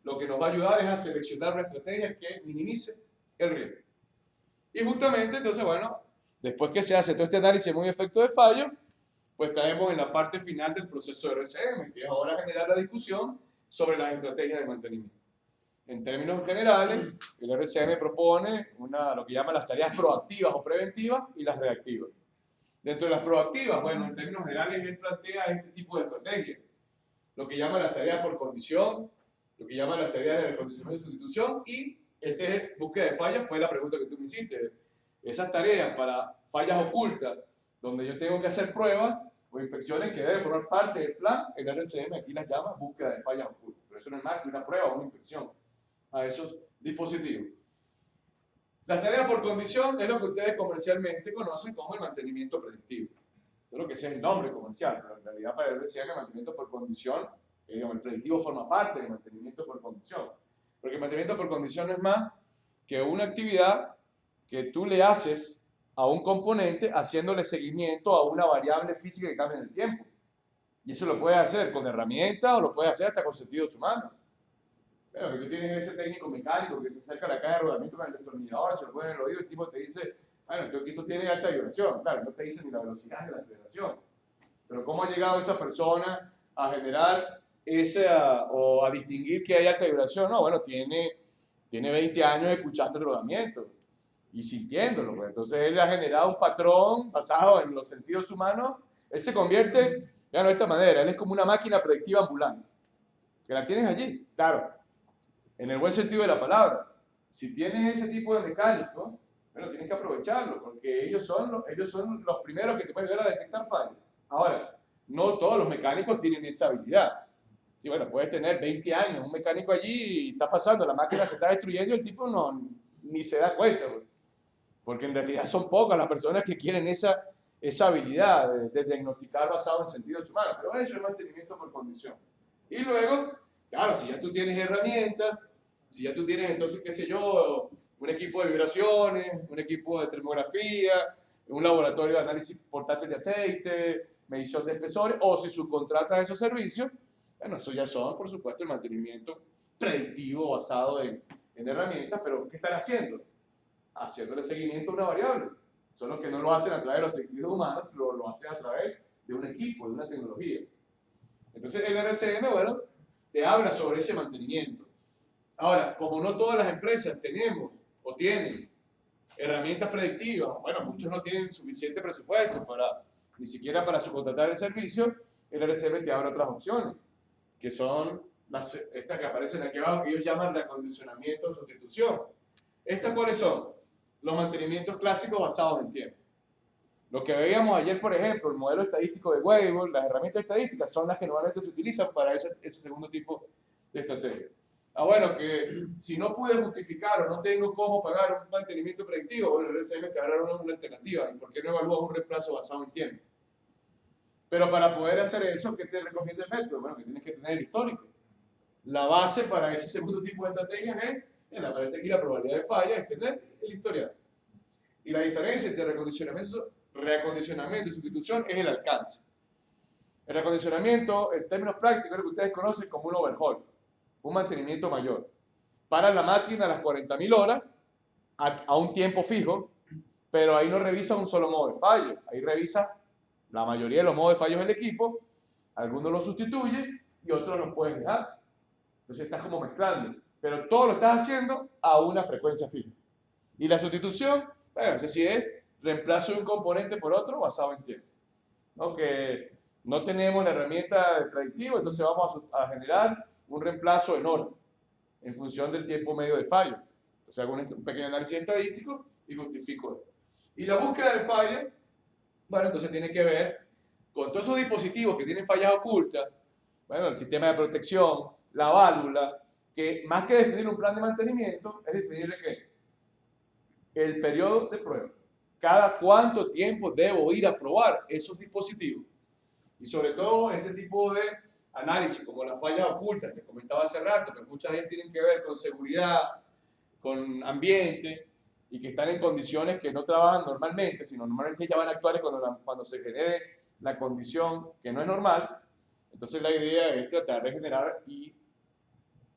lo que nos va a ayudar es a seleccionar una estrategia que minimice el riesgo. Y justamente, entonces, bueno, después que se hace todo este análisis de muy efecto de fallo, pues caemos en la parte final del proceso de RCM, que es ahora generar la discusión sobre las estrategias de mantenimiento. En términos generales, el RCM propone lo que llama las tareas proactivas o preventivas y las reactivas. Dentro de las proactivas, bueno, en términos generales, él plantea este tipo de estrategias, lo que llama las tareas por condición, lo que llama las tareas de recondicionamiento y sustitución, y búsqueda de fallas fue la pregunta que tú me hiciste. Esas tareas para fallas ocultas, donde yo tengo que hacer pruebas o inspecciones que deben formar parte del plan, el RCM aquí las llama búsqueda de fallas ocultas, pero eso no es más que una prueba o una inspección a esos dispositivos. Las tareas por condición es lo que ustedes comercialmente conocen como el mantenimiento predictivo. Eso es lo que es el nombre comercial, pero en realidad para el RCM el mantenimiento por condición, digamos, el predictivo forma parte del mantenimiento por condición. Porque el mantenimiento por condición no es más que una actividad que tú le haces a un componente haciéndole seguimiento a una variable física que cambia en el tiempo. Y eso lo puedes hacer con herramientas o lo puedes hacer hasta con sentidos humanos. Pero que tú tienes ese técnico mecánico que se acerca a la caja de rodamiento con el destornillador, se lo pone en el oído y el tipo te dice, bueno, tu equipo tiene alta vibración. Claro, no te dice ni la velocidad ni la aceleración. Pero ¿cómo ha llegado esa persona a generar o a distinguir que hay alta vibración? No, bueno, tiene 20 años escuchando el rodamiento y sintiéndolo. Pues. Entonces él ha generado un patrón basado en los sentidos humanos. Él se convierte, ya no de esta manera, él es como una máquina predictiva ambulante. Que la tienes allí, claro, en el buen sentido de la palabra. Si tienes ese tipo de mecánico, bueno, tienes que aprovecharlo, porque ellos son los primeros que te pueden ayudar a detectar fallas. Ahora, no todos los mecánicos tienen esa habilidad. Sí, bueno, puedes tener 20 años, un mecánico allí y está pasando, la máquina se está destruyendo y el tipo ni se da cuenta. Porque en realidad son pocas las personas que quieren esa habilidad de diagnosticar basado en sentidos humanos. Pero eso es mantenimiento por condición. Y luego, claro, si ya tú tienes herramientas, si ya tú tienes entonces, qué sé yo, un equipo de vibraciones, un equipo de termografía, un laboratorio de análisis portátil de aceite, medición de espesores, o si subcontratas esos servicios, bueno, eso ya son, por supuesto, el mantenimiento predictivo basado en herramientas, pero ¿qué están haciendo? Haciéndole seguimiento a una variable. Solo que no lo hacen a través de los sentidos humanos, lo hacen a través de un equipo, de una tecnología. Entonces el RCM, bueno, te habla sobre ese mantenimiento. Ahora, como no todas las empresas tenemos o tienen herramientas predictivas, bueno, muchos no tienen suficiente presupuesto ni siquiera para subcontratar el servicio, el RCM te abre otras opciones, que son estas que aparecen aquí abajo, que ellos llaman reacondicionamiento o sustitución. ¿Estas cuáles son? Los mantenimientos clásicos basados en tiempo. Lo que veíamos ayer, por ejemplo, el modelo estadístico de Weibull, las herramientas estadísticas son las que normalmente se utilizan para ese segundo tipo de estrategia. Bueno, que si no pude justificar o no tengo cómo pagar un mantenimiento predictivo, bueno, el RCM te dará una alternativa. ¿Y por qué no evalúas un reemplazo basado en tiempo? Pero para poder hacer eso, ¿qué te recomienda el método? Bueno, que tienes que tener el histórico. La base para ese segundo tipo de estrategias aparece aquí la probabilidad de falla, es tener el historial. Y la diferencia entre reacondicionamiento y sustitución es el alcance. El reacondicionamiento, en términos prácticos, es lo que ustedes conocen como un overhaul, un mantenimiento mayor. Para la máquina a las 40.000 horas, a un tiempo fijo, pero ahí no revisa un solo modo de fallo, ahí revisa la mayoría de los modos de fallos del equipo, algunos los sustituye y otros los puedes dejar. Entonces estás como mezclando, pero todo lo estás haciendo a una frecuencia fija. Y la sustitución, bueno, ese sí es reemplazo de un componente por otro basado en tiempo. ¿No? Que no tenemos la herramienta de predictivo, entonces vamos a generar un reemplazo en horas, en función del tiempo medio de fallo. Entonces hago un pequeño análisis estadístico y justifico esto. Y la búsqueda de falla, bueno, entonces tiene que ver con todos esos dispositivos que tienen fallas ocultas, bueno, el sistema de protección, la válvula, que más que definir un plan de mantenimiento, es definirle ¿qué? El periodo de prueba. cada cuánto tiempo debo ir a probar esos dispositivos. Y sobre todo ese tipo de análisis, como las fallas ocultas que comentaba hace rato, que muchas de ellas tienen que ver con seguridad, con ambiente, y que están en condiciones que no trabajan normalmente, sino normalmente ya van a actuar cuando se genere la condición que no es normal. Entonces la idea es tratar de generar y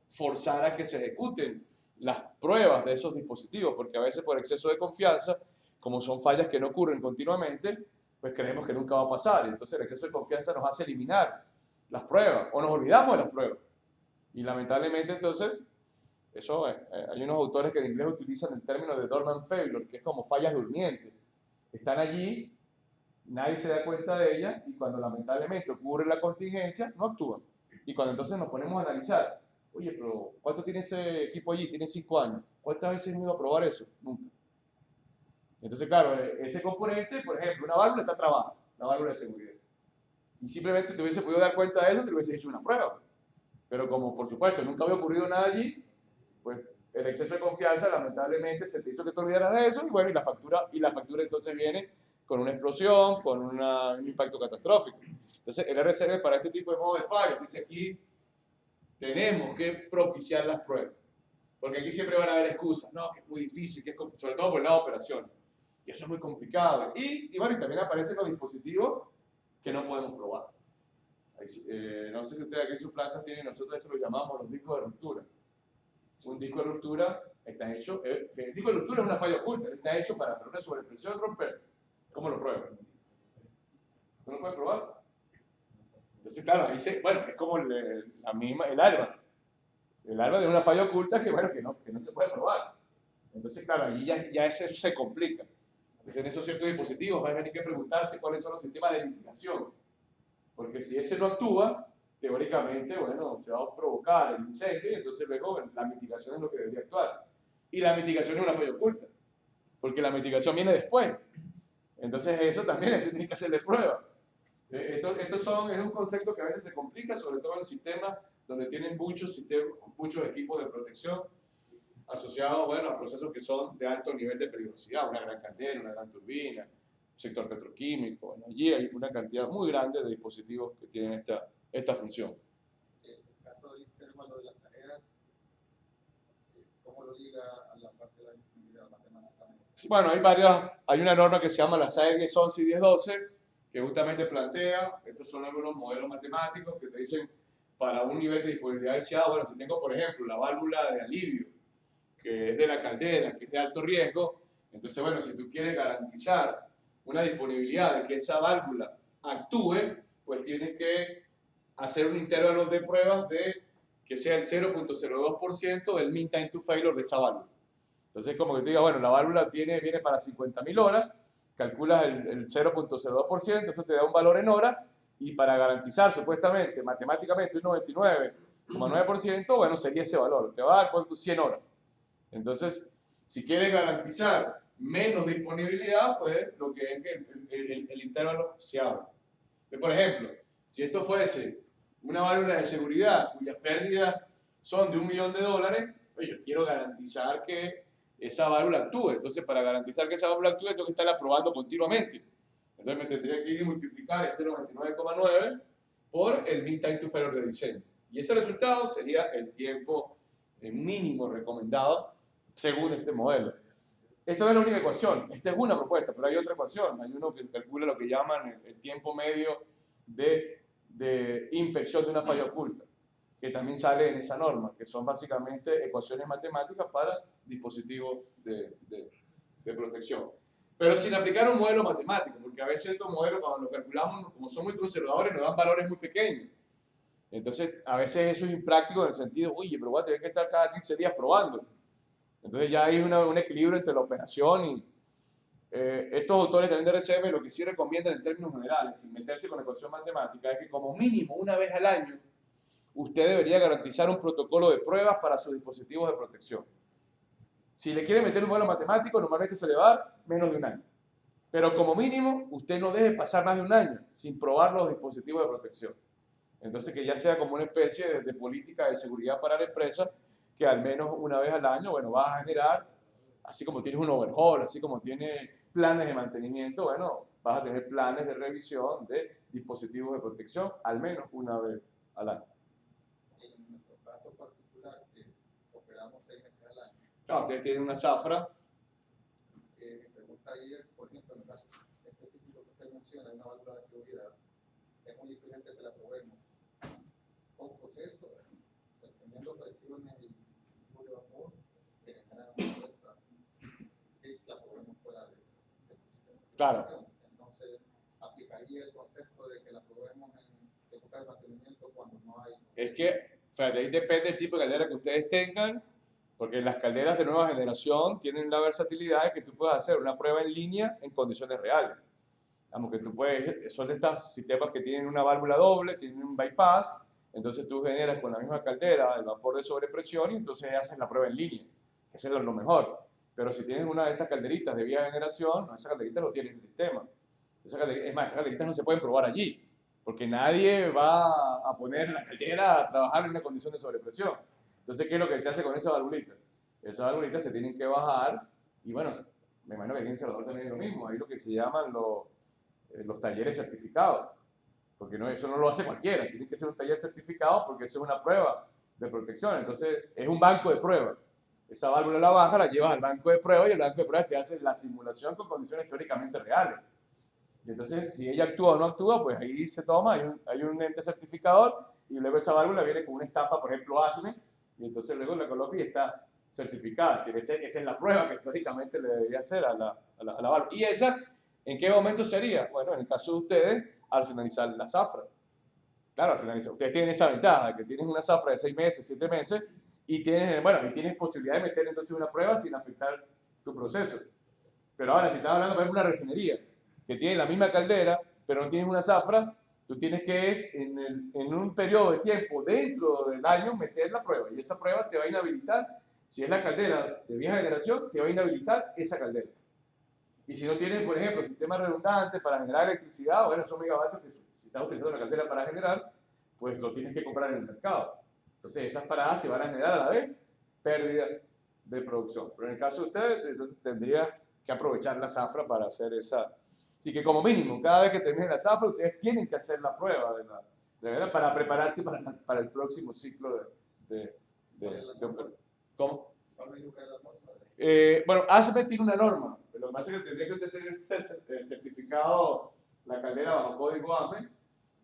forzar a que se ejecuten las pruebas de esos dispositivos, porque a veces por exceso de confianza, como son fallas que no ocurren continuamente, pues creemos que nunca va a pasar. Entonces el exceso de confianza nos hace eliminar las pruebas o nos olvidamos de las pruebas. Y lamentablemente entonces, eso hay unos autores que en inglés utilizan el término de dormant failure, que es como fallas durmientes. Están allí, nadie se da cuenta de ellas y cuando lamentablemente ocurre la contingencia, no actúan. Y cuando entonces nos ponemos a analizar, oye, pero ¿cuánto tiene ese equipo allí? Tiene 5 años. ¿Cuántas veces hemos ido a probar eso? Nunca. Entonces, claro, ese componente, por ejemplo, una válvula está trabada, la válvula de seguridad. Y simplemente te hubiese podido dar cuenta de eso, te hubiese hecho una prueba. Pero como, por supuesto, nunca había ocurrido nada allí, pues el exceso de confianza, lamentablemente, se te hizo que te olvidaras de eso, y bueno, y la factura entonces viene con una explosión, con un impacto catastrófico. Entonces, el RCB para este tipo de modo de fallos, dice aquí, tenemos que propiciar las pruebas. Porque aquí siempre van a haber excusas, no, que es muy difícil, que es, sobre todo por el lado de operación. Y eso es muy complicado. Y bueno, y también aparecen los dispositivos que no podemos probar. No sé si ustedes aquí en sus plantas tienen, nosotros eso lo llamamos los discos de ruptura. Un disco de ruptura está hecho, el disco de ruptura es una falla oculta, está hecho para una sobrepresión romperse. ¿Cómo lo prueban? ¿No lo pueden probar? Entonces, claro, ahí bueno, es como el ARVA. El ARVA de una falla oculta que, bueno, que no se puede probar. Entonces, claro, ahí ya eso se complica. Entonces, en esos ciertos dispositivos van a tener que preguntarse cuáles son los sistemas de mitigación. Porque si ese no actúa, teóricamente, bueno, se va a provocar el incendio y entonces luego la mitigación es lo que debería actuar. Y la mitigación es una falla oculta, porque la mitigación viene después. Entonces eso también se tiene que hacerle prueba. Es un concepto que a veces se complica, sobre todo en sistemas donde tienen muchos equipos de protección asociados, bueno, a procesos que son de alto nivel de peligrosidad, una gran caldera, una gran turbina, un sector petroquímico. Bueno, allí hay una cantidad muy grande de dispositivos que tienen esta función. En el caso de intervalo de las tareas, ¿cómo lo liga a la parte de la disponibilidad matemática? Bueno, hay una norma que se llama la SAE 1011 y 1012, que justamente plantea, estos son algunos modelos matemáticos que te dicen para un nivel de disponibilidad deseado, bueno, si tengo por ejemplo la válvula de alivio, que es de la caldera, que es de alto riesgo, entonces bueno, si tú quieres garantizar una disponibilidad de que esa válvula actúe, pues tienes que hacer un intervalo de pruebas de que sea el 0.02% del mean time to failure de esa válvula. Entonces, como que te diga, bueno, la válvula viene para 50.000 horas, calculas el 0.02%, eso te da un valor en horas, y para garantizar supuestamente, matemáticamente, un 99,9%, bueno, sería ese valor, te va a dar por tus 100 horas. Entonces, si quieres garantizar menos disponibilidad, pues lo que es que el intervalo se abre. Entonces, por ejemplo, si esto fuese una válvula de seguridad cuyas pérdidas son de $1 millón, pues yo quiero garantizar que esa válvula actúe. Entonces, para garantizar que esa válvula actúe, tengo que estarla probando continuamente. Entonces, me tendría que ir y multiplicar este 99,9 por el mean time to failure de diseño. Y ese resultado sería el tiempo mínimo recomendado según este modelo. Esta no es la única ecuación, esta es una propuesta, pero hay otra ecuación. Hay uno que calcula lo que llaman el tiempo medio de inspección de una falla oculta, que también sale en esa norma, que son básicamente ecuaciones matemáticas para dispositivos de protección. Pero sin aplicar un modelo matemático, porque a veces estos modelos, cuando los calculamos, como son muy conservadores, nos dan valores muy pequeños. Entonces, a veces eso es impráctico en el sentido, oye, pero voy a tener que estar cada 15 días probando. Entonces ya hay un equilibrio entre la operación y estos autores también de RCM lo que sí recomiendan en términos generales, sin meterse con la ecuación matemática, es que como mínimo una vez al año usted debería garantizar un protocolo de pruebas para sus dispositivos de protección. Si le quiere meter un modelo matemático, normalmente se le va a dar menos de un año. Pero como mínimo, usted no debe pasar más de un año sin probar los dispositivos de protección. Entonces, que ya sea como una especie de política de seguridad para la empresa, que al menos una vez al año, bueno, vas a generar, así como tienes un overhaul, así como tiene planes de mantenimiento, bueno, vas a tener planes de revisión de dispositivos de protección al menos una vez al año. En nuestro caso particular, que operamos 6 meses al año, Claro, ustedes tienen una zafra. mi pregunta ahí es, por ejemplo, en el caso específico que usted menciona, una válvula de seguridad, es muy diferente que la probemos con proceso, teniendo presiones y flujo de vapor que generan fuerzas, que la probemos fuera de Claro. Entonces, aplicaría el concepto de que la probemos en época de mantenimiento cuando no hay. Es que, fíjate, ahí depende del tipo de caldera que ustedes tengan, porque las calderas de nueva generación tienen la versatilidad de que tú puedes hacer una prueba en línea en condiciones reales. Digamos que tú puedes, son de estos sistemas que tienen una válvula doble, tienen un bypass, entonces tú generas con la misma caldera el vapor de sobrepresión y entonces haces la prueba en línea, que eso es lo mejor. Pero si tienes una de estas calderitas de vieja generación, no, esa calderita no tiene ese sistema. Es más, esas calderitas no se pueden probar allí, porque nadie va a poner la caldera a trabajar en una condición de sobrepresión. Entonces, ¿qué es lo que se hace con esa valvulita? Esas valvulitas se tienen que bajar y bueno, me imagino que aquí en El Salvador también es lo mismo, hay lo que se llaman los talleres certificados, porque no, eso no lo hace cualquiera, tiene que ser un taller certificado porque eso es una prueba de protección, entonces es un banco de pruebas. Esa válvula la baja, la llevas al banco de pruebas y el banco de pruebas te hace la simulación con condiciones teóricamente reales. Y entonces, si ella actúa o no actúa, pues ahí se toma, hay un ente certificador y luego esa válvula viene con una estampa, por ejemplo, ASME, y entonces luego la coloca y está certificada. Es decir, esa es la prueba que teóricamente le debería hacer a la válvula. ¿Y esa en qué momento sería? Bueno, en el caso de ustedes, al finalizar la zafra. Claro, al finalizar. Ustedes tienen esa ventaja, que tienen una zafra de 6 meses, 7 meses, y tienen, bueno, y tienes posibilidad de meter entonces una prueba sin afectar tu proceso. Pero ahora, si estás hablando, por ejemplo, de una refinería, que tiene la misma caldera, pero no tienes una zafra, tú tienes que, en un periodo de tiempo dentro del año, meter la prueba. Y esa prueba te va a inhabilitar, si es la caldera de vieja generación, te va a inhabilitar esa caldera. Y si no tienes, por ejemplo, sistema redundante para generar electricidad, bueno, son megavatios que si estás utilizando la caldera para generar, pues lo tienes que comprar en el mercado. Entonces esas paradas te van a generar a la vez pérdida de producción. Pero en el caso de ustedes, entonces tendría que aprovechar la zafra para hacer esa. Así que como mínimo, cada vez que termine la zafra, ustedes tienen que hacer la prueba de verdad para prepararse para el próximo ciclo de ¿Cómo? Bueno, ASME tiene una norma. Lo que pasa es que tendría que usted tener certificado la caldera bajo código ASME.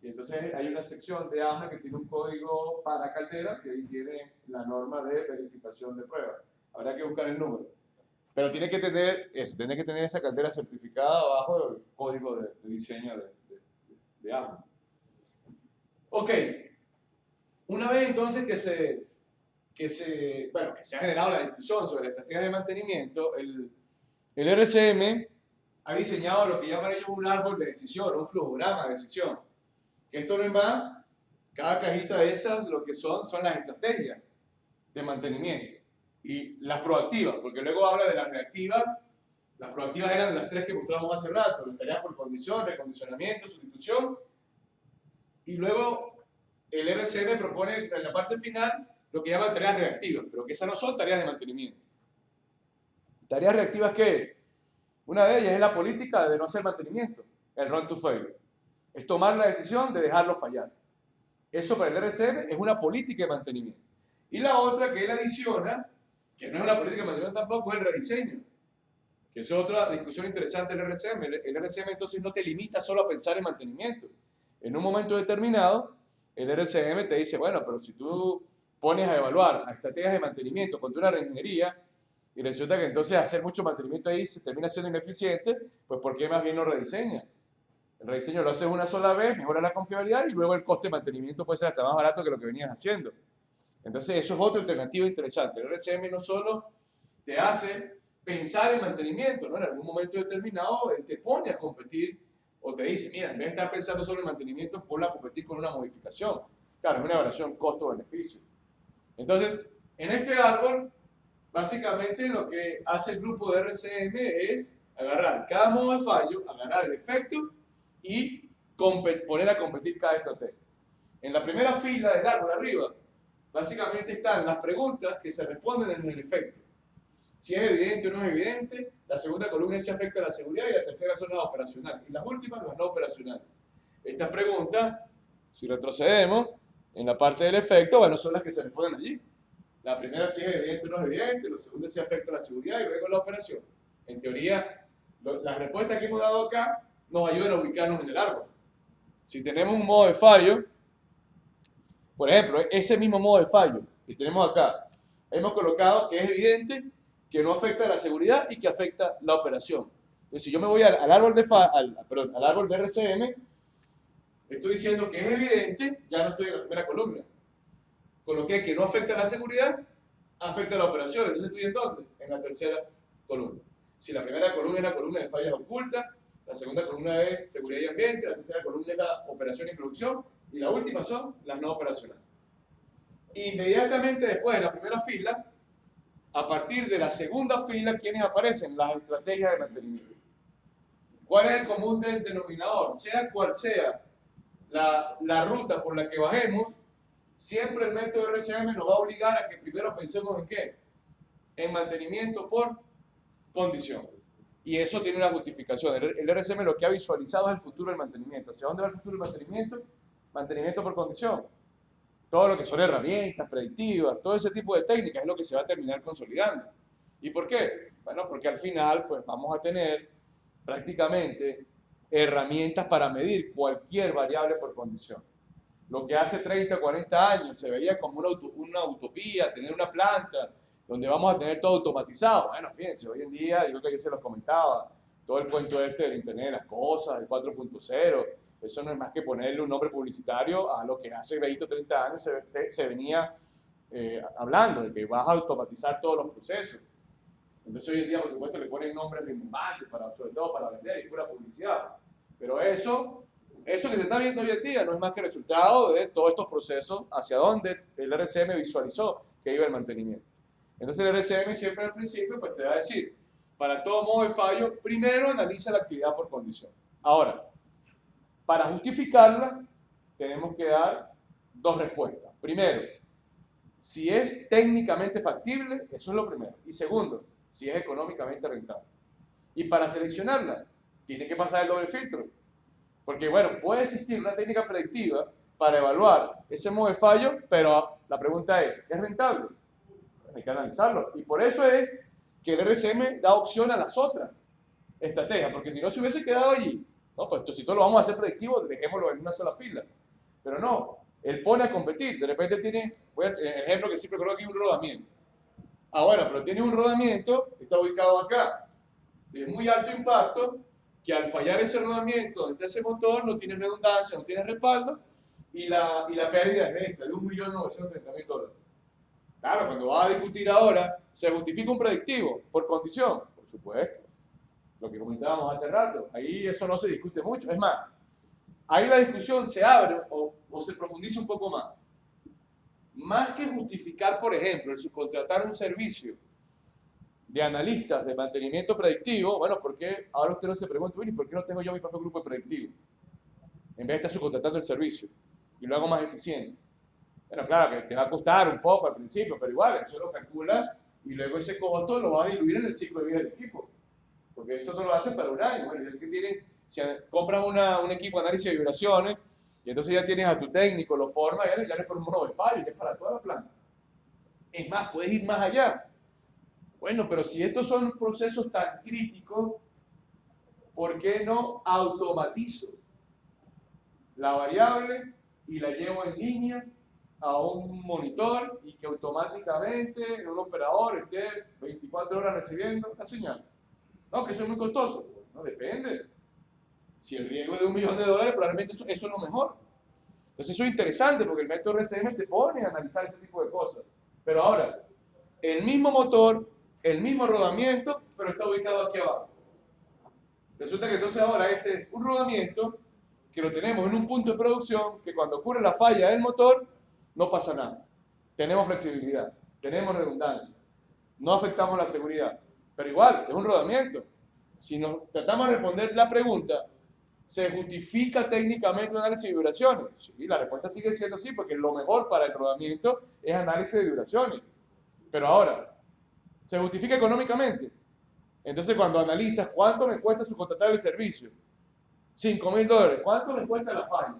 Y entonces hay una sección de ASME que tiene un código para caldera que ahí tiene la norma de verificación de prueba. Habrá que buscar el número. Pero tiene que tener eso, tiene que tener esa caldera certificada bajo el código de diseño de ASME. Ok. Una vez entonces que se ha generado la discusión sobre la estrategia de mantenimiento, el RCM ha diseñado lo que llaman ellos un árbol de decisión, un flujograma de decisión. Que esto no es más, cada cajita de esas lo que son las estrategias de mantenimiento. Y las proactivas, porque luego habla de las reactivas. Las proactivas eran las 3 que mostramos hace rato, las tareas por condición, recondicionamiento, sustitución. Y luego el RCM propone en la parte final lo que llaman tareas reactivas, pero que esas no son tareas de mantenimiento. ¿Tareas reactivas qué es? Una de ellas es la política de no hacer mantenimiento, el run to fail. Es tomar la decisión de dejarlo fallar. Eso para el RCM es una política de mantenimiento. Y la otra que él adiciona, que no es una política de mantenimiento tampoco, es el rediseño. Que es otra discusión interesante del RCM. El RCM entonces no te limita solo a pensar en mantenimiento. En un momento determinado, el RCM te dice, bueno, pero si tú pones a evaluar a estrategias de mantenimiento contra una reingeniería y resulta que entonces hacer mucho mantenimiento ahí se termina siendo ineficiente, pues ¿por qué más bien no rediseña? El rediseño lo haces una sola vez, mejora la confiabilidad y luego el coste de mantenimiento puede ser hasta más barato que lo que venías haciendo. Entonces eso es otra alternativa interesante. El RCM no solo te hace pensar en mantenimiento, ¿no? En algún momento determinado él te pone a competir o te dice, mira, en vez de estar pensando solo en mantenimiento, ponla a competir con una modificación. Claro, es una evaluación costo-beneficio. Entonces, en este árbol, básicamente lo que hace el grupo de RCM es agarrar cada modo de fallo, agarrar el efecto y poner a competir cada estrategia. En la primera fila del árbol arriba, básicamente están las preguntas que se responden en el efecto. si es evidente o no es evidente, la segunda columna es si afecta a la seguridad y la tercera son las operacionales. Y las últimas, las no operacionales. Estas preguntas, si retrocedemos, en la parte del efecto, bueno, son las que se responden allí. La primera si es evidente o no es evidente, la segunda si afecta a la seguridad y luego la operación. En teoría, las respuestas que hemos dado acá nos ayudan a ubicarnos en el árbol. Si tenemos un modo de fallo, por ejemplo, ese mismo modo de fallo que tenemos acá, hemos colocado que es evidente, que no afecta a la seguridad y que afecta la operación. Entonces, si yo me voy al árbol al árbol de RCM, estoy diciendo que es evidente, ya no estoy en la primera columna. Coloqué que no afecta a la seguridad, afecta a la operación. Entonces estoy en ¿dónde? En la tercera columna. Si la primera columna es la columna de fallas ocultas, la segunda columna es seguridad y ambiente, la tercera columna es la operación y producción, y la última son las no operacionales. Inmediatamente después de la primera fila, a partir de la segunda fila, ¿quiénes aparecen? Las estrategias de mantenimiento. ¿Cuál es el común del denominador? Sea cual sea la ruta por la que bajemos, siempre el método RCM nos va a obligar a que primero pensemos en ¿qué? En mantenimiento por condición. Y eso tiene una justificación. El RCM lo que ha visualizado es el futuro del mantenimiento. ¿Hacia dónde va el futuro del mantenimiento? Mantenimiento por condición. Todo lo que son herramientas predictivas, todo ese tipo de técnicas es lo que se va a terminar consolidando. ¿Y por qué? Bueno, porque al final pues vamos a tener prácticamente herramientas para medir cualquier variable por condición. Lo que hace 30 o 40 años se veía como una utopía, tener una planta donde vamos a tener todo automatizado. Bueno, fíjense, hoy en día, yo creo que ayer se los comentaba, todo el cuento del Internet de las cosas, el 4.0, eso no es más que ponerle un nombre publicitario a lo que hace 20 o 30 años se venía hablando, de que vas a automatizar todos los procesos. Entonces hoy en día, por supuesto, le ponen nombres rimbombantes, sobre todo para vender y pura publicidad. Pero eso que se está viendo hoy en día no es más que resultado de todos estos procesos hacia donde el RCM visualizó que iba el mantenimiento. Entonces el RCM siempre al principio pues te va a decir, para todo modo de fallo, primero analiza la actividad por condición. Ahora, para justificarla, tenemos que dar dos respuestas. Primero, si es técnicamente factible, eso es lo primero. Y segundo, si es económicamente rentable. Y para seleccionarla, tiene que pasar el doble filtro. Porque, bueno, puede existir una técnica predictiva para evaluar ese modo de fallo, pero la pregunta es rentable? Hay que analizarlo. Y por eso es que el RCM da opción a las otras estrategias, porque si no se hubiese quedado allí, ¿no? Pues si todo lo vamos a hacer predictivo, dejémoslo en una sola fila. Pero no, él pone a competir. De repente tiene, el ejemplo que siempre coloco aquí, un rodamiento. Ah, bueno, pero tiene un rodamiento, está ubicado acá, de muy alto impacto, que al fallar ese rodamiento, donde está ese motor, no tiene redundancia, no tiene respaldo, y la pérdida es esta, de $1.930.000. Claro, cuando vas a discutir ahora, ¿se justifica un predictivo por condición? Por supuesto. Lo que comentábamos hace rato, ahí eso no se discute mucho. Es más, ahí la discusión se abre o se profundiza un poco más. Más que justificar, por ejemplo, el subcontratar un servicio de analistas de mantenimiento predictivo, bueno, ¿por qué? Ahora usted no se pregunta, ¿y por qué no tengo yo mi propio grupo de predictivo? En vez de estar subcontratando el servicio y lo hago más eficiente. Bueno, claro que te va a costar un poco al principio, pero igual, eso lo calcula y luego ese costo lo va a diluir en el ciclo de vida del equipo. Porque eso no lo hace para un año. Bueno, el que tiene, si compras un equipo de análisis de vibraciones y entonces ya tienes a tu técnico, lo forma, ya no es por un modo de fallo, ya es para toda la planta. Es más, puedes ir más allá. Bueno, pero si estos son procesos tan críticos, ¿por qué no automatizo la variable y la llevo en línea a un monitor y que automáticamente un operador esté 24 horas recibiendo la señal? No, que eso es muy costoso. No, depende. Si el riesgo es de $1 millón, probablemente eso es lo mejor. Entonces eso es interesante porque el método RCM te pone a analizar ese tipo de cosas. Pero ahora, el mismo motor, el mismo rodamiento, pero está ubicado aquí abajo. Resulta que entonces ahora ese es un rodamiento que lo tenemos en un punto de producción que cuando ocurre la falla del motor, no pasa nada. Tenemos flexibilidad, tenemos redundancia, no afectamos la seguridad. Pero igual, es un rodamiento. Si nos tratamos de responder la pregunta, ¿se justifica técnicamente un análisis de vibraciones? Sí, la respuesta sigue siendo sí, porque lo mejor para el rodamiento es análisis de vibraciones. Pero ahora, Se justifica económicamente. Entonces, cuando analizas cuánto me cuesta subcontratar el servicio, $5.000. ¿Cuánto me cuesta la falla?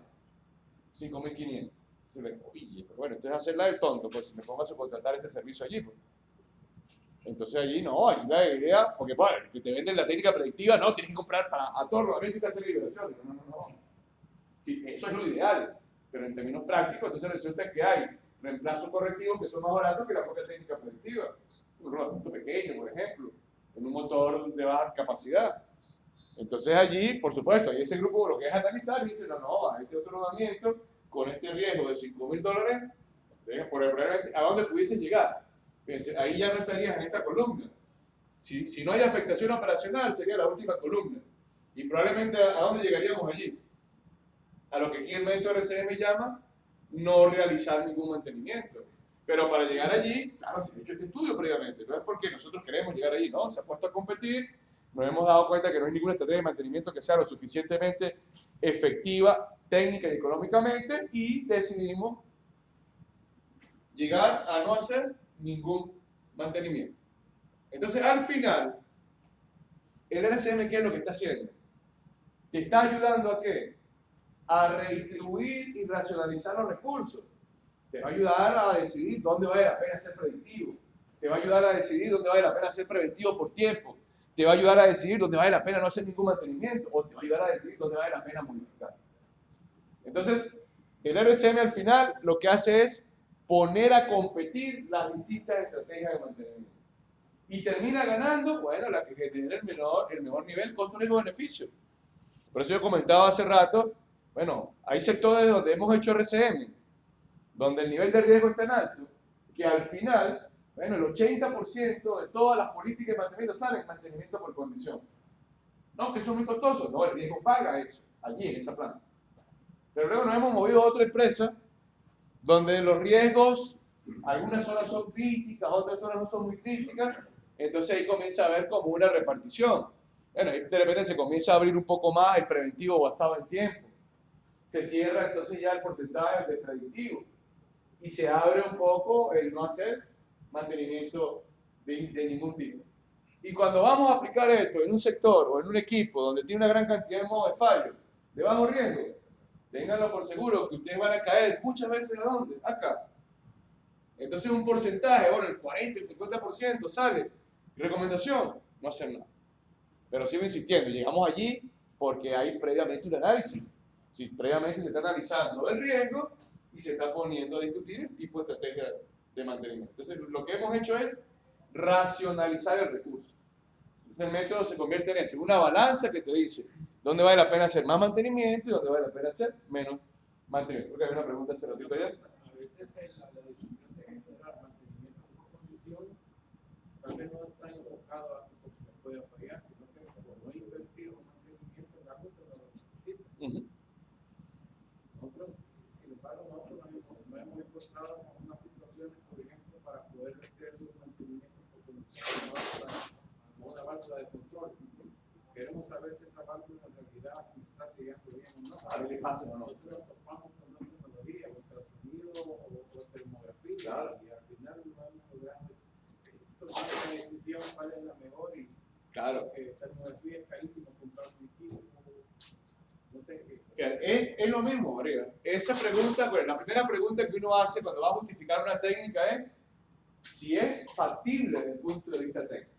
5.500. Oye, pero bueno, entonces hacerla del tonto, pues si me pongo a subcontratar ese servicio allí, pues. Entonces allí no, allí la idea, porque bueno, que te venden la técnica predictiva, no, tienes que comprar a todo rodamiento y que hacer liberaciones. No. Sí, eso es lo ideal, pero en términos prácticos, entonces resulta que hay reemplazos correctivos que son más baratos que la propia técnica predictiva. Un rodamiento pequeño, por ejemplo, en un motor de baja capacidad. Entonces allí, por supuesto, hay ese grupo lo que es analizar y dice, no, a este otro rodamiento, con este riesgo de $5.000, ¿a dónde pudiesen llegar? Fíjense, ahí ya no estarías en esta columna. Si no hay afectación operacional, sería la última columna. Y probablemente, ¿a dónde llegaríamos allí? A lo que aquí el método RCM llama no realizar ningún mantenimiento. Pero para llegar allí, claro, se ha hecho este estudio previamente. No es porque nosotros queremos llegar allí, no, se ha puesto a competir, nos hemos dado cuenta que no hay ninguna estrategia de mantenimiento que sea lo suficientemente efectiva técnica y económicamente y decidimos llegar a no hacer ningún mantenimiento. Entonces, al final, el RCM, ¿qué es lo que está haciendo? Te está ayudando ¿a qué? A redistribuir y racionalizar los recursos. Te va a ayudar a decidir dónde vale la pena ser predictivo. Te va a ayudar a decidir dónde vale la pena ser preventivo por tiempo. Te va a ayudar a decidir dónde vale la pena no hacer ningún mantenimiento. O te va a ayudar a decidir dónde vale la pena modificar. Entonces, el RCM al final lo que hace es poner a competir las distintas estrategias de mantenimiento. Y termina ganando, bueno, la que genera el mejor nivel costo-riesgo-beneficio. Por eso yo comentaba hace rato, bueno, hay sectores donde hemos hecho RCM, donde el nivel de riesgo es tan alto, que al final, bueno, el 80% de todas las políticas de mantenimiento salen mantenimiento por condición. No, que eso es muy costoso, no, el riesgo paga eso, allí en esa planta. Pero luego nos hemos movido a otra empresa, donde los riesgos, algunas zonas son críticas, otras zonas no son muy críticas, entonces ahí comienza a haber como una repartición. Bueno, ahí de repente se comienza a abrir un poco más el preventivo basado en tiempo. Se cierra entonces ya el porcentaje de predictivo. Y se abre un poco el no hacer mantenimiento de ningún tipo. Y cuando vamos a aplicar esto en un sector o en un equipo donde tiene una gran cantidad de modos de fallo, de bajo riesgo, ténganlo por seguro que ustedes van a caer muchas veces ¿a dónde? Acá. Entonces un porcentaje, bueno, el 40, el 50% sale. Recomendación, no hacer nada. Pero sigo insistiendo, llegamos allí porque hay previamente un análisis. Sí, previamente se está analizando el riesgo y se está poniendo a discutir el tipo de estrategia de mantenimiento. Entonces lo que hemos hecho es racionalizar el recurso. Entonces el método se convierte en eso, una balanza que te dice dónde vale la pena hacer más mantenimiento y dónde vale la pena hacer menos mantenimiento. Creo que hay una pregunta hace ratito allá. A veces la decisión de generar mantenimiento por condición tal vez no está enfocado a que se pueda fallar, sino que como no he invertido en mantenimiento en algo que no lo necesita. Nosotros, sin embargo, no hemos encontrado unas situaciones, por ejemplo, para poder hacer los mantenimientos por condición a una válvula de control. Queremos saber si esa válvula en realidad está sellando bien o no. A ver qué pasa o no. Entonces nos topamos con una tecnología, ultrasonido o termografía, claro. Y al final no hemos logrado tomar una decisión cuál es la mejor. Y claro. Termografía es carísimo comprar un equipo. No sé qué. Es lo mismo, María. Esa pregunta, bueno, la primera pregunta que uno hace cuando va a justificar una técnica es si es factible desde el punto de vista técnico.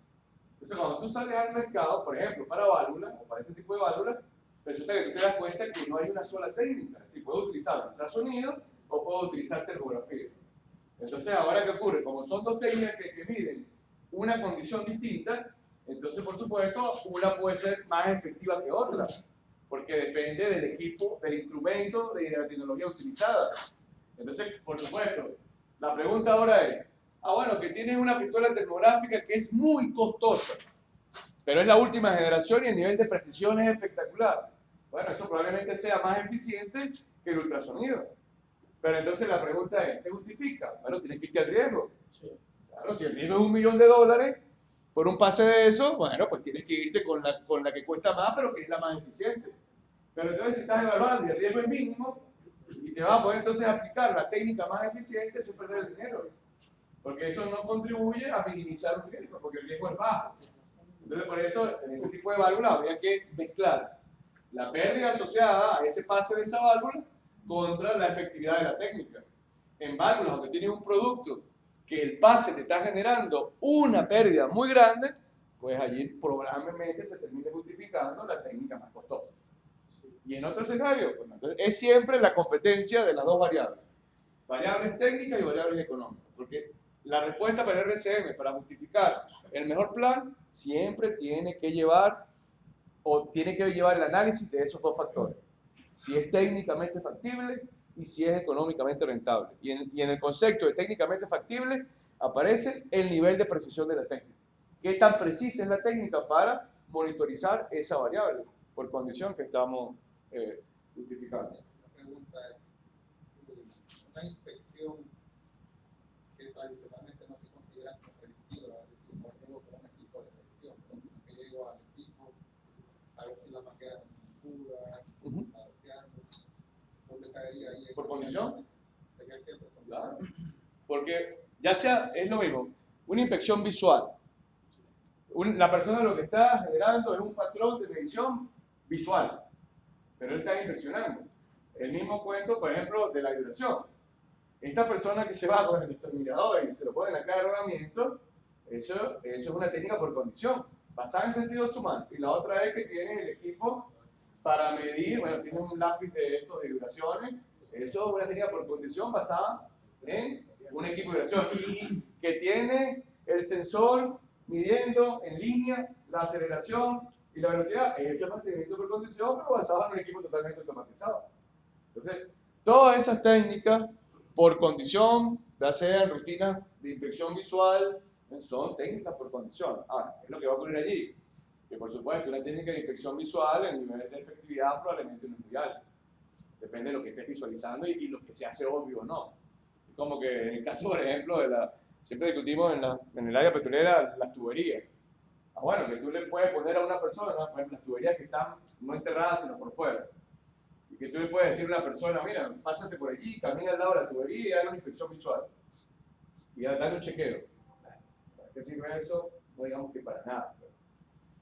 Entonces, cuando tú sales al mercado, por ejemplo, para válvulas o para ese tipo de válvulas, resulta que tú te das cuenta que no hay una sola técnica. Si puedo utilizar ultrasonido o puedo utilizar termografía. Entonces, ahora ¿qué ocurre? Como son dos técnicas que miden una condición distinta, entonces, por supuesto, una puede ser más efectiva que otra, porque depende del equipo, del instrumento, de la tecnología utilizada. Entonces, por supuesto, la pregunta ahora es, bueno, que tienes una pistola termográfica que es muy costosa, pero es la última generación y el nivel de precisión es espectacular. Bueno, eso probablemente sea más eficiente que el ultrasonido. Pero entonces la pregunta es, ¿se justifica? Bueno, tienes que irte al riesgo. Sí. Claro, si el riesgo es $1.000.000 por un pase de eso, bueno, pues tienes que irte con la que cuesta más, pero que es la más eficiente. Pero entonces si estás evaluando y el riesgo es mínimo, y te vas a poder entonces aplicar la técnica más eficiente, eso es perder el dinero. porque eso no contribuye a minimizar un riesgo, porque el riesgo es bajo. Entonces, por eso, en ese tipo de válvulas habría que mezclar la pérdida asociada a ese pase de esa válvula contra la efectividad de la técnica. En válvulas donde tienes un producto que el pase te está generando una pérdida muy grande, pues allí probablemente se termine justificando la técnica más costosa. Y en otro escenario, pues, entonces es siempre la competencia de las dos variables. Variables técnicas y variables económicas. Porque la respuesta para el RCM, para justificar el mejor plan, siempre tiene que llevar el análisis de esos dos factores. Si es técnicamente factible y si es económicamente rentable. Y en el concepto de técnicamente factible aparece el nivel de precisión de la técnica. ¿Qué tan precisa es la técnica para monitorizar esa variable por condición que estamos justificando? La pregunta es, una inspección que tradicionalmente no se considera como preventiva, es decir, no llego con un equipo de revisión, que llego al equipo a ver si la manguera no se cura, a rociarlo, ¿dónde caería ahí? ¿Por condición? Sería siempre por Claro. Porque ya sea, es lo mismo, una inspección visual. La persona lo que está generando es un patrón de medición visual, pero él está inspeccionando. El mismo cuento, por ejemplo, de la vibración. Esta persona que se va con el destornillador y se lo pone en la caja de rodamiento, eso es una técnica por condición, basada en sentidos humanos. Y la otra es que tiene el equipo para medir, bueno, tiene un lápiz de estos de vibraciones, eso es una técnica por condición basada en un equipo de vibración. Y que tiene el sensor midiendo en línea la aceleración y la velocidad, eso es mantenimiento por condición, pero basado en un equipo totalmente automatizado. Entonces, todas esas técnicas por condición, ya sean rutinas de inspección visual, son técnicas por condición. Ahora, ¿qué es lo que va a ocurrir allí? Que por supuesto, una técnica de inspección visual, el nivel de efectividad probablemente no es muy alto. Depende de lo que estés visualizando y lo que se hace obvio o no. Como que en el caso, por ejemplo, siempre discutimos en el área petrolera las tuberías. Bueno, que tú le puedes poner a una persona, por ejemplo, las tuberías que están no enterradas, sino por fuera. Y que tú le puedes decir a una persona, mira, pásate por allí, camina al lado de la tubería y dale una inspección visual. Y dale un chequeo. ¿Para qué sirve eso? No digamos que para nada.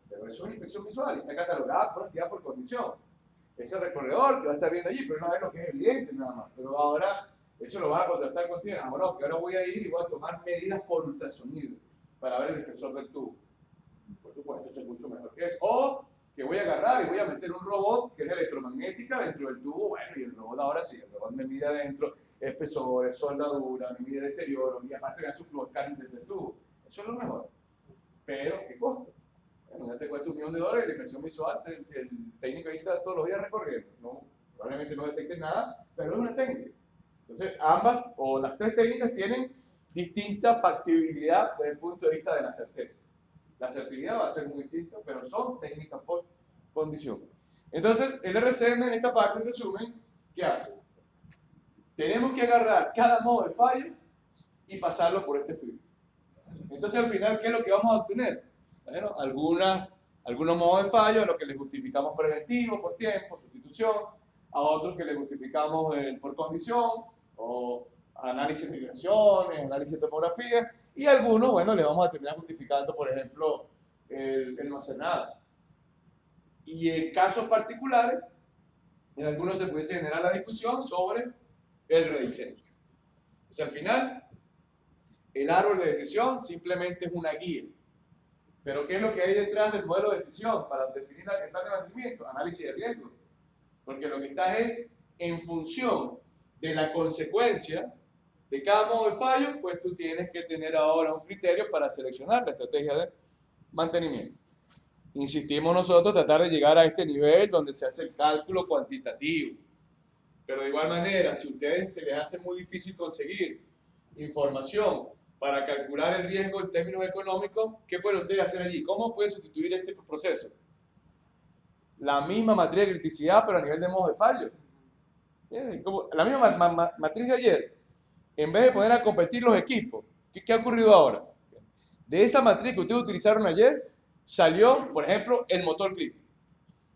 Pero eso es una inspección visual, está catalogada por entidad por condición. Ese recorredor que va a estar viendo allí, pero no es lo que es evidente nada más. Pero ahora, eso lo va a contratar contigo. Bueno, que ahora voy a ir y voy a tomar medidas por ultrasonido para ver el espesor del tubo. Por supuesto, eso es mucho mejor que eso. O que voy a agarrar y voy a meter un robot que es electromagnética dentro del tubo. Bueno, y el robot ahora sí, el robot me mide adentro espesores, soldadura, me mide deterioro y aparte me hace un flow scanning desde el tubo. Eso es lo mejor. Pero, ¿qué costo? Bueno, ya te cuesta $1.000.000 y la inspección visual, el técnico ahí está todos los días recorriendo. No, probablemente no detecte nada, pero es una técnica. Entonces, ambas o las tres técnicas tienen distinta factibilidad desde el punto de vista de la certeza. La asertividad va a ser muy distinta, pero son técnicas por condición. Entonces, el RCM en esta parte, en resumen, ¿qué hace? Tenemos que agarrar cada modo de fallo y pasarlo por este filtro. Entonces, al final, ¿qué es lo que vamos a obtener? Bueno, algunos modos de fallo a los que les justificamos preventivo, por tiempo, sustitución, a otros que les justificamos por condición, o análisis de migraciones, análisis de topografía, y algunos, bueno, le vamos a terminar justificando, por ejemplo, el no hacer nada. Y en casos particulares, en algunos se pudiese generar la discusión sobre el rediseño. Entonces, al final, el árbol de decisión simplemente es una guía. Pero ¿qué es lo que hay detrás del modelo de decisión para definir el plan de mantenimiento? Análisis de riesgo. Porque lo que está es en función de la consecuencia de cada modo de fallo, pues tú tienes que tener ahora un criterio para seleccionar la estrategia de mantenimiento. Insistimos nosotros tratar de llegar a este nivel donde se hace el cálculo cuantitativo. Pero de igual manera, si a ustedes se les hace muy difícil conseguir información para calcular el riesgo en términos económicos, ¿qué pueden ustedes hacer allí? ¿Cómo pueden sustituir este proceso? La misma matriz de criticidad, pero a nivel de modo de fallo. La misma matriz de ayer, en vez de poner a competir los equipos, ¿qué ha ocurrido ahora? De esa matriz que ustedes utilizaron ayer, salió, por ejemplo, el motor crítico.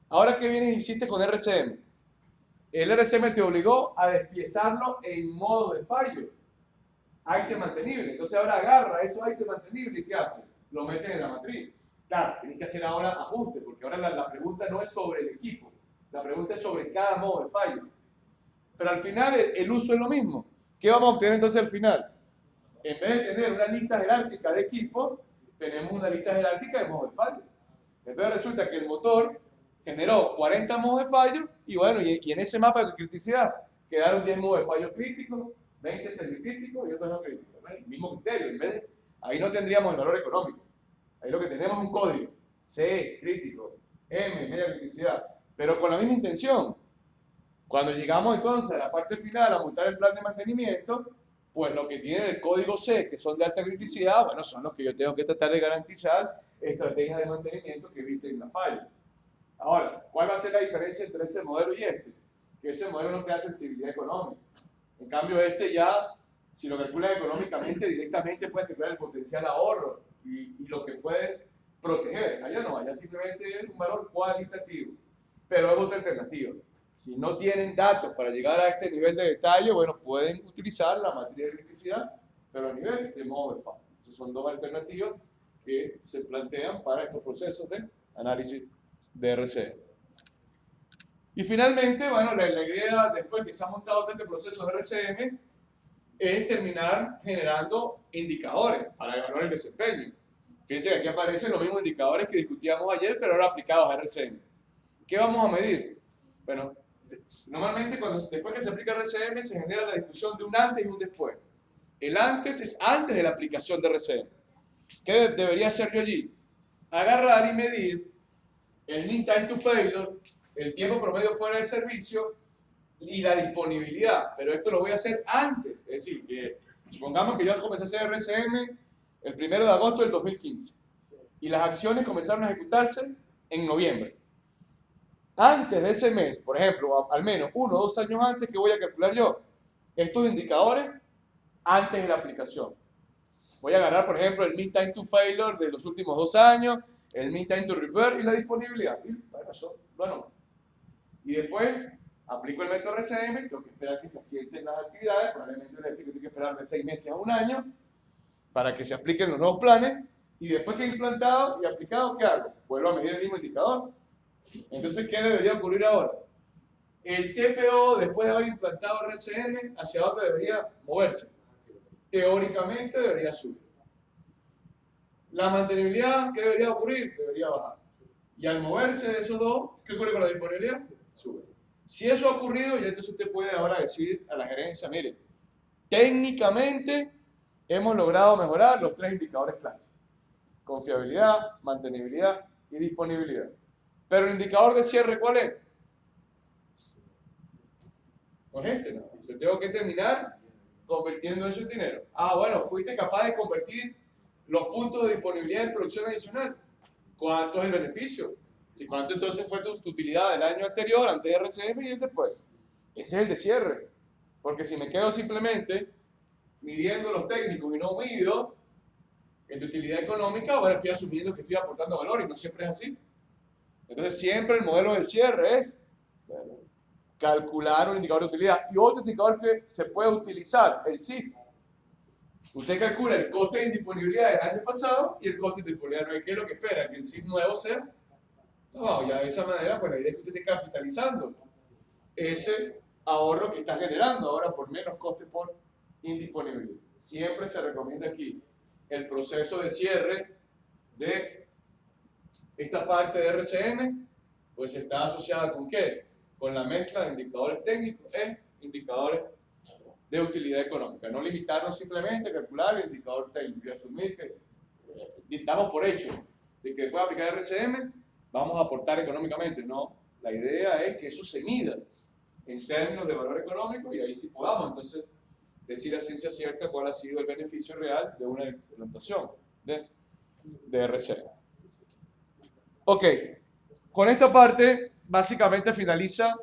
Ahora que vienes e insistes con RCM, el RCM te obligó a despiezarlo en modo de fallo. ítem mantenible. Entonces ahora agarra esos ítems mantenibles y ¿qué hace? Lo metes en la matriz. Claro, tienes que hacer ahora ajustes, porque ahora la pregunta no es sobre el equipo, la pregunta es sobre cada modo de fallo. Pero al final el uso es lo mismo. ¿Qué vamos a obtener entonces al final? En vez de tener una lista jerárquica de equipos, tenemos una lista jerárquica de modos de fallo. Entonces resulta que el motor generó 40 modos de fallo y bueno, y en ese mapa de criticidad quedaron 10 modos de fallo críticos, 20 semicríticos y otros no críticos. El mismo criterio, en vez de, ahí no tendríamos el valor económico. Ahí lo que tenemos es un código, C, crítico, M, media criticidad, pero con la misma intención. Cuando llegamos entonces a la parte final a montar el plan de mantenimiento, pues lo que tiene el código C, que son de alta criticidad, bueno, son los que yo tengo que tratar de garantizar estrategias de mantenimiento que eviten la falla. Ahora, ¿cuál va a ser la diferencia entre ese modelo y este? Que ese modelo no te da sensibilidad económica. En cambio, este ya, si lo calculas económicamente, directamente puedes calcular el potencial ahorro y lo que puedes proteger. Allá no, allá simplemente es un valor cualitativo, pero es otra alternativa. Si no tienen datos para llegar a este nivel de detalle, bueno, pueden utilizar la matriz de criticidad, pero a nivel de modo de fallo. Esas son dos alternativas que se plantean para estos procesos de análisis de RCM. Y finalmente, bueno, la idea, después que se ha montado todo este proceso de RCM, es terminar generando indicadores para evaluar el desempeño. Fíjense que aquí aparecen los mismos indicadores que discutíamos ayer, pero ahora aplicados a RCM. ¿Qué vamos a medir? Bueno, normalmente después que se aplica RCM se genera la discusión de un antes y un después. El antes es antes de la aplicación de RCM. ¿Qué debería hacer yo allí? Agarrar y medir el mean time to failure, el tiempo promedio fuera de servicio y la disponibilidad. Pero esto lo voy a hacer antes. Es decir, que supongamos que yo comencé a hacer RCM el 1 de agosto del 2015 y las acciones comenzaron a ejecutarse en noviembre. Antes de ese mes, por ejemplo, al menos 1 o 2 años antes, ¿qué voy a calcular yo? Estos indicadores antes de la aplicación. Voy a agarrar, por ejemplo, el mean time to failure de los últimos 2 años, el mean time to repair y la disponibilidad. Y bueno, eso lo anoto. Y después aplico el método RCM, tengo que esperar que se asienten las actividades, probablemente le decir que tengo que esperar de 6 meses a 1 año para que se apliquen los nuevos planes. Y después que he implantado y aplicado, ¿qué hago? Vuelvo a medir el mismo indicador. Entonces, ¿qué debería ocurrir ahora? El TPO, después de haber implantado RCM, ¿hacia dónde debería moverse? Teóricamente debería subir. La mantenibilidad, ¿qué debería ocurrir? Debería bajar. Y al moverse de esos dos, ¿qué ocurre con la disponibilidad? Sube. Si eso ha ocurrido, ya entonces usted puede ahora decir a la gerencia, mire, técnicamente hemos logrado mejorar los 3 indicadores clase. Confiabilidad, mantenibilidad y disponibilidad. Pero el indicador de cierre, ¿cuál es? Con este, ¿no? Yo tengo que terminar convirtiendo eso en dinero. Ah, bueno, fuiste capaz de convertir los puntos de disponibilidad en producción adicional. ¿Cuánto es el beneficio? ¿Cuánto entonces fue tu utilidad del año anterior, antes de RCM y después? Ese es el de cierre. Porque si me quedo simplemente midiendo los técnicos y no mido el de utilidad económica, bueno, estoy asumiendo que estoy aportando valor y no siempre es así. Entonces siempre el modelo de cierre es calcular un indicador de utilidad. Y otro indicador que se puede utilizar, el CIF. Usted calcula el coste de indisponibilidad del año pasado y el coste de indisponibilidad nuevo. ¿Qué es lo que espera? Que el CIF nuevo sea. No, ya de esa manera, pues la idea es que usted esté capitalizando ese ahorro que está generando ahora por menos coste por indisponibilidad. Siempre se recomienda aquí el proceso de cierre de esta parte de RCM, pues está asociada con ¿qué? Con la mezcla de indicadores técnicos e indicadores de utilidad económica. No limitarnos simplemente a calcular el indicador técnico y asumir que damos por hecho de que después de aplicar RCM vamos a aportar económicamente. No, la idea es que eso se mida en términos de valor económico y ahí sí podamos entonces decir a ciencia cierta cuál ha sido el beneficio real de una implantación de RCM. Ok, con esta parte básicamente finaliza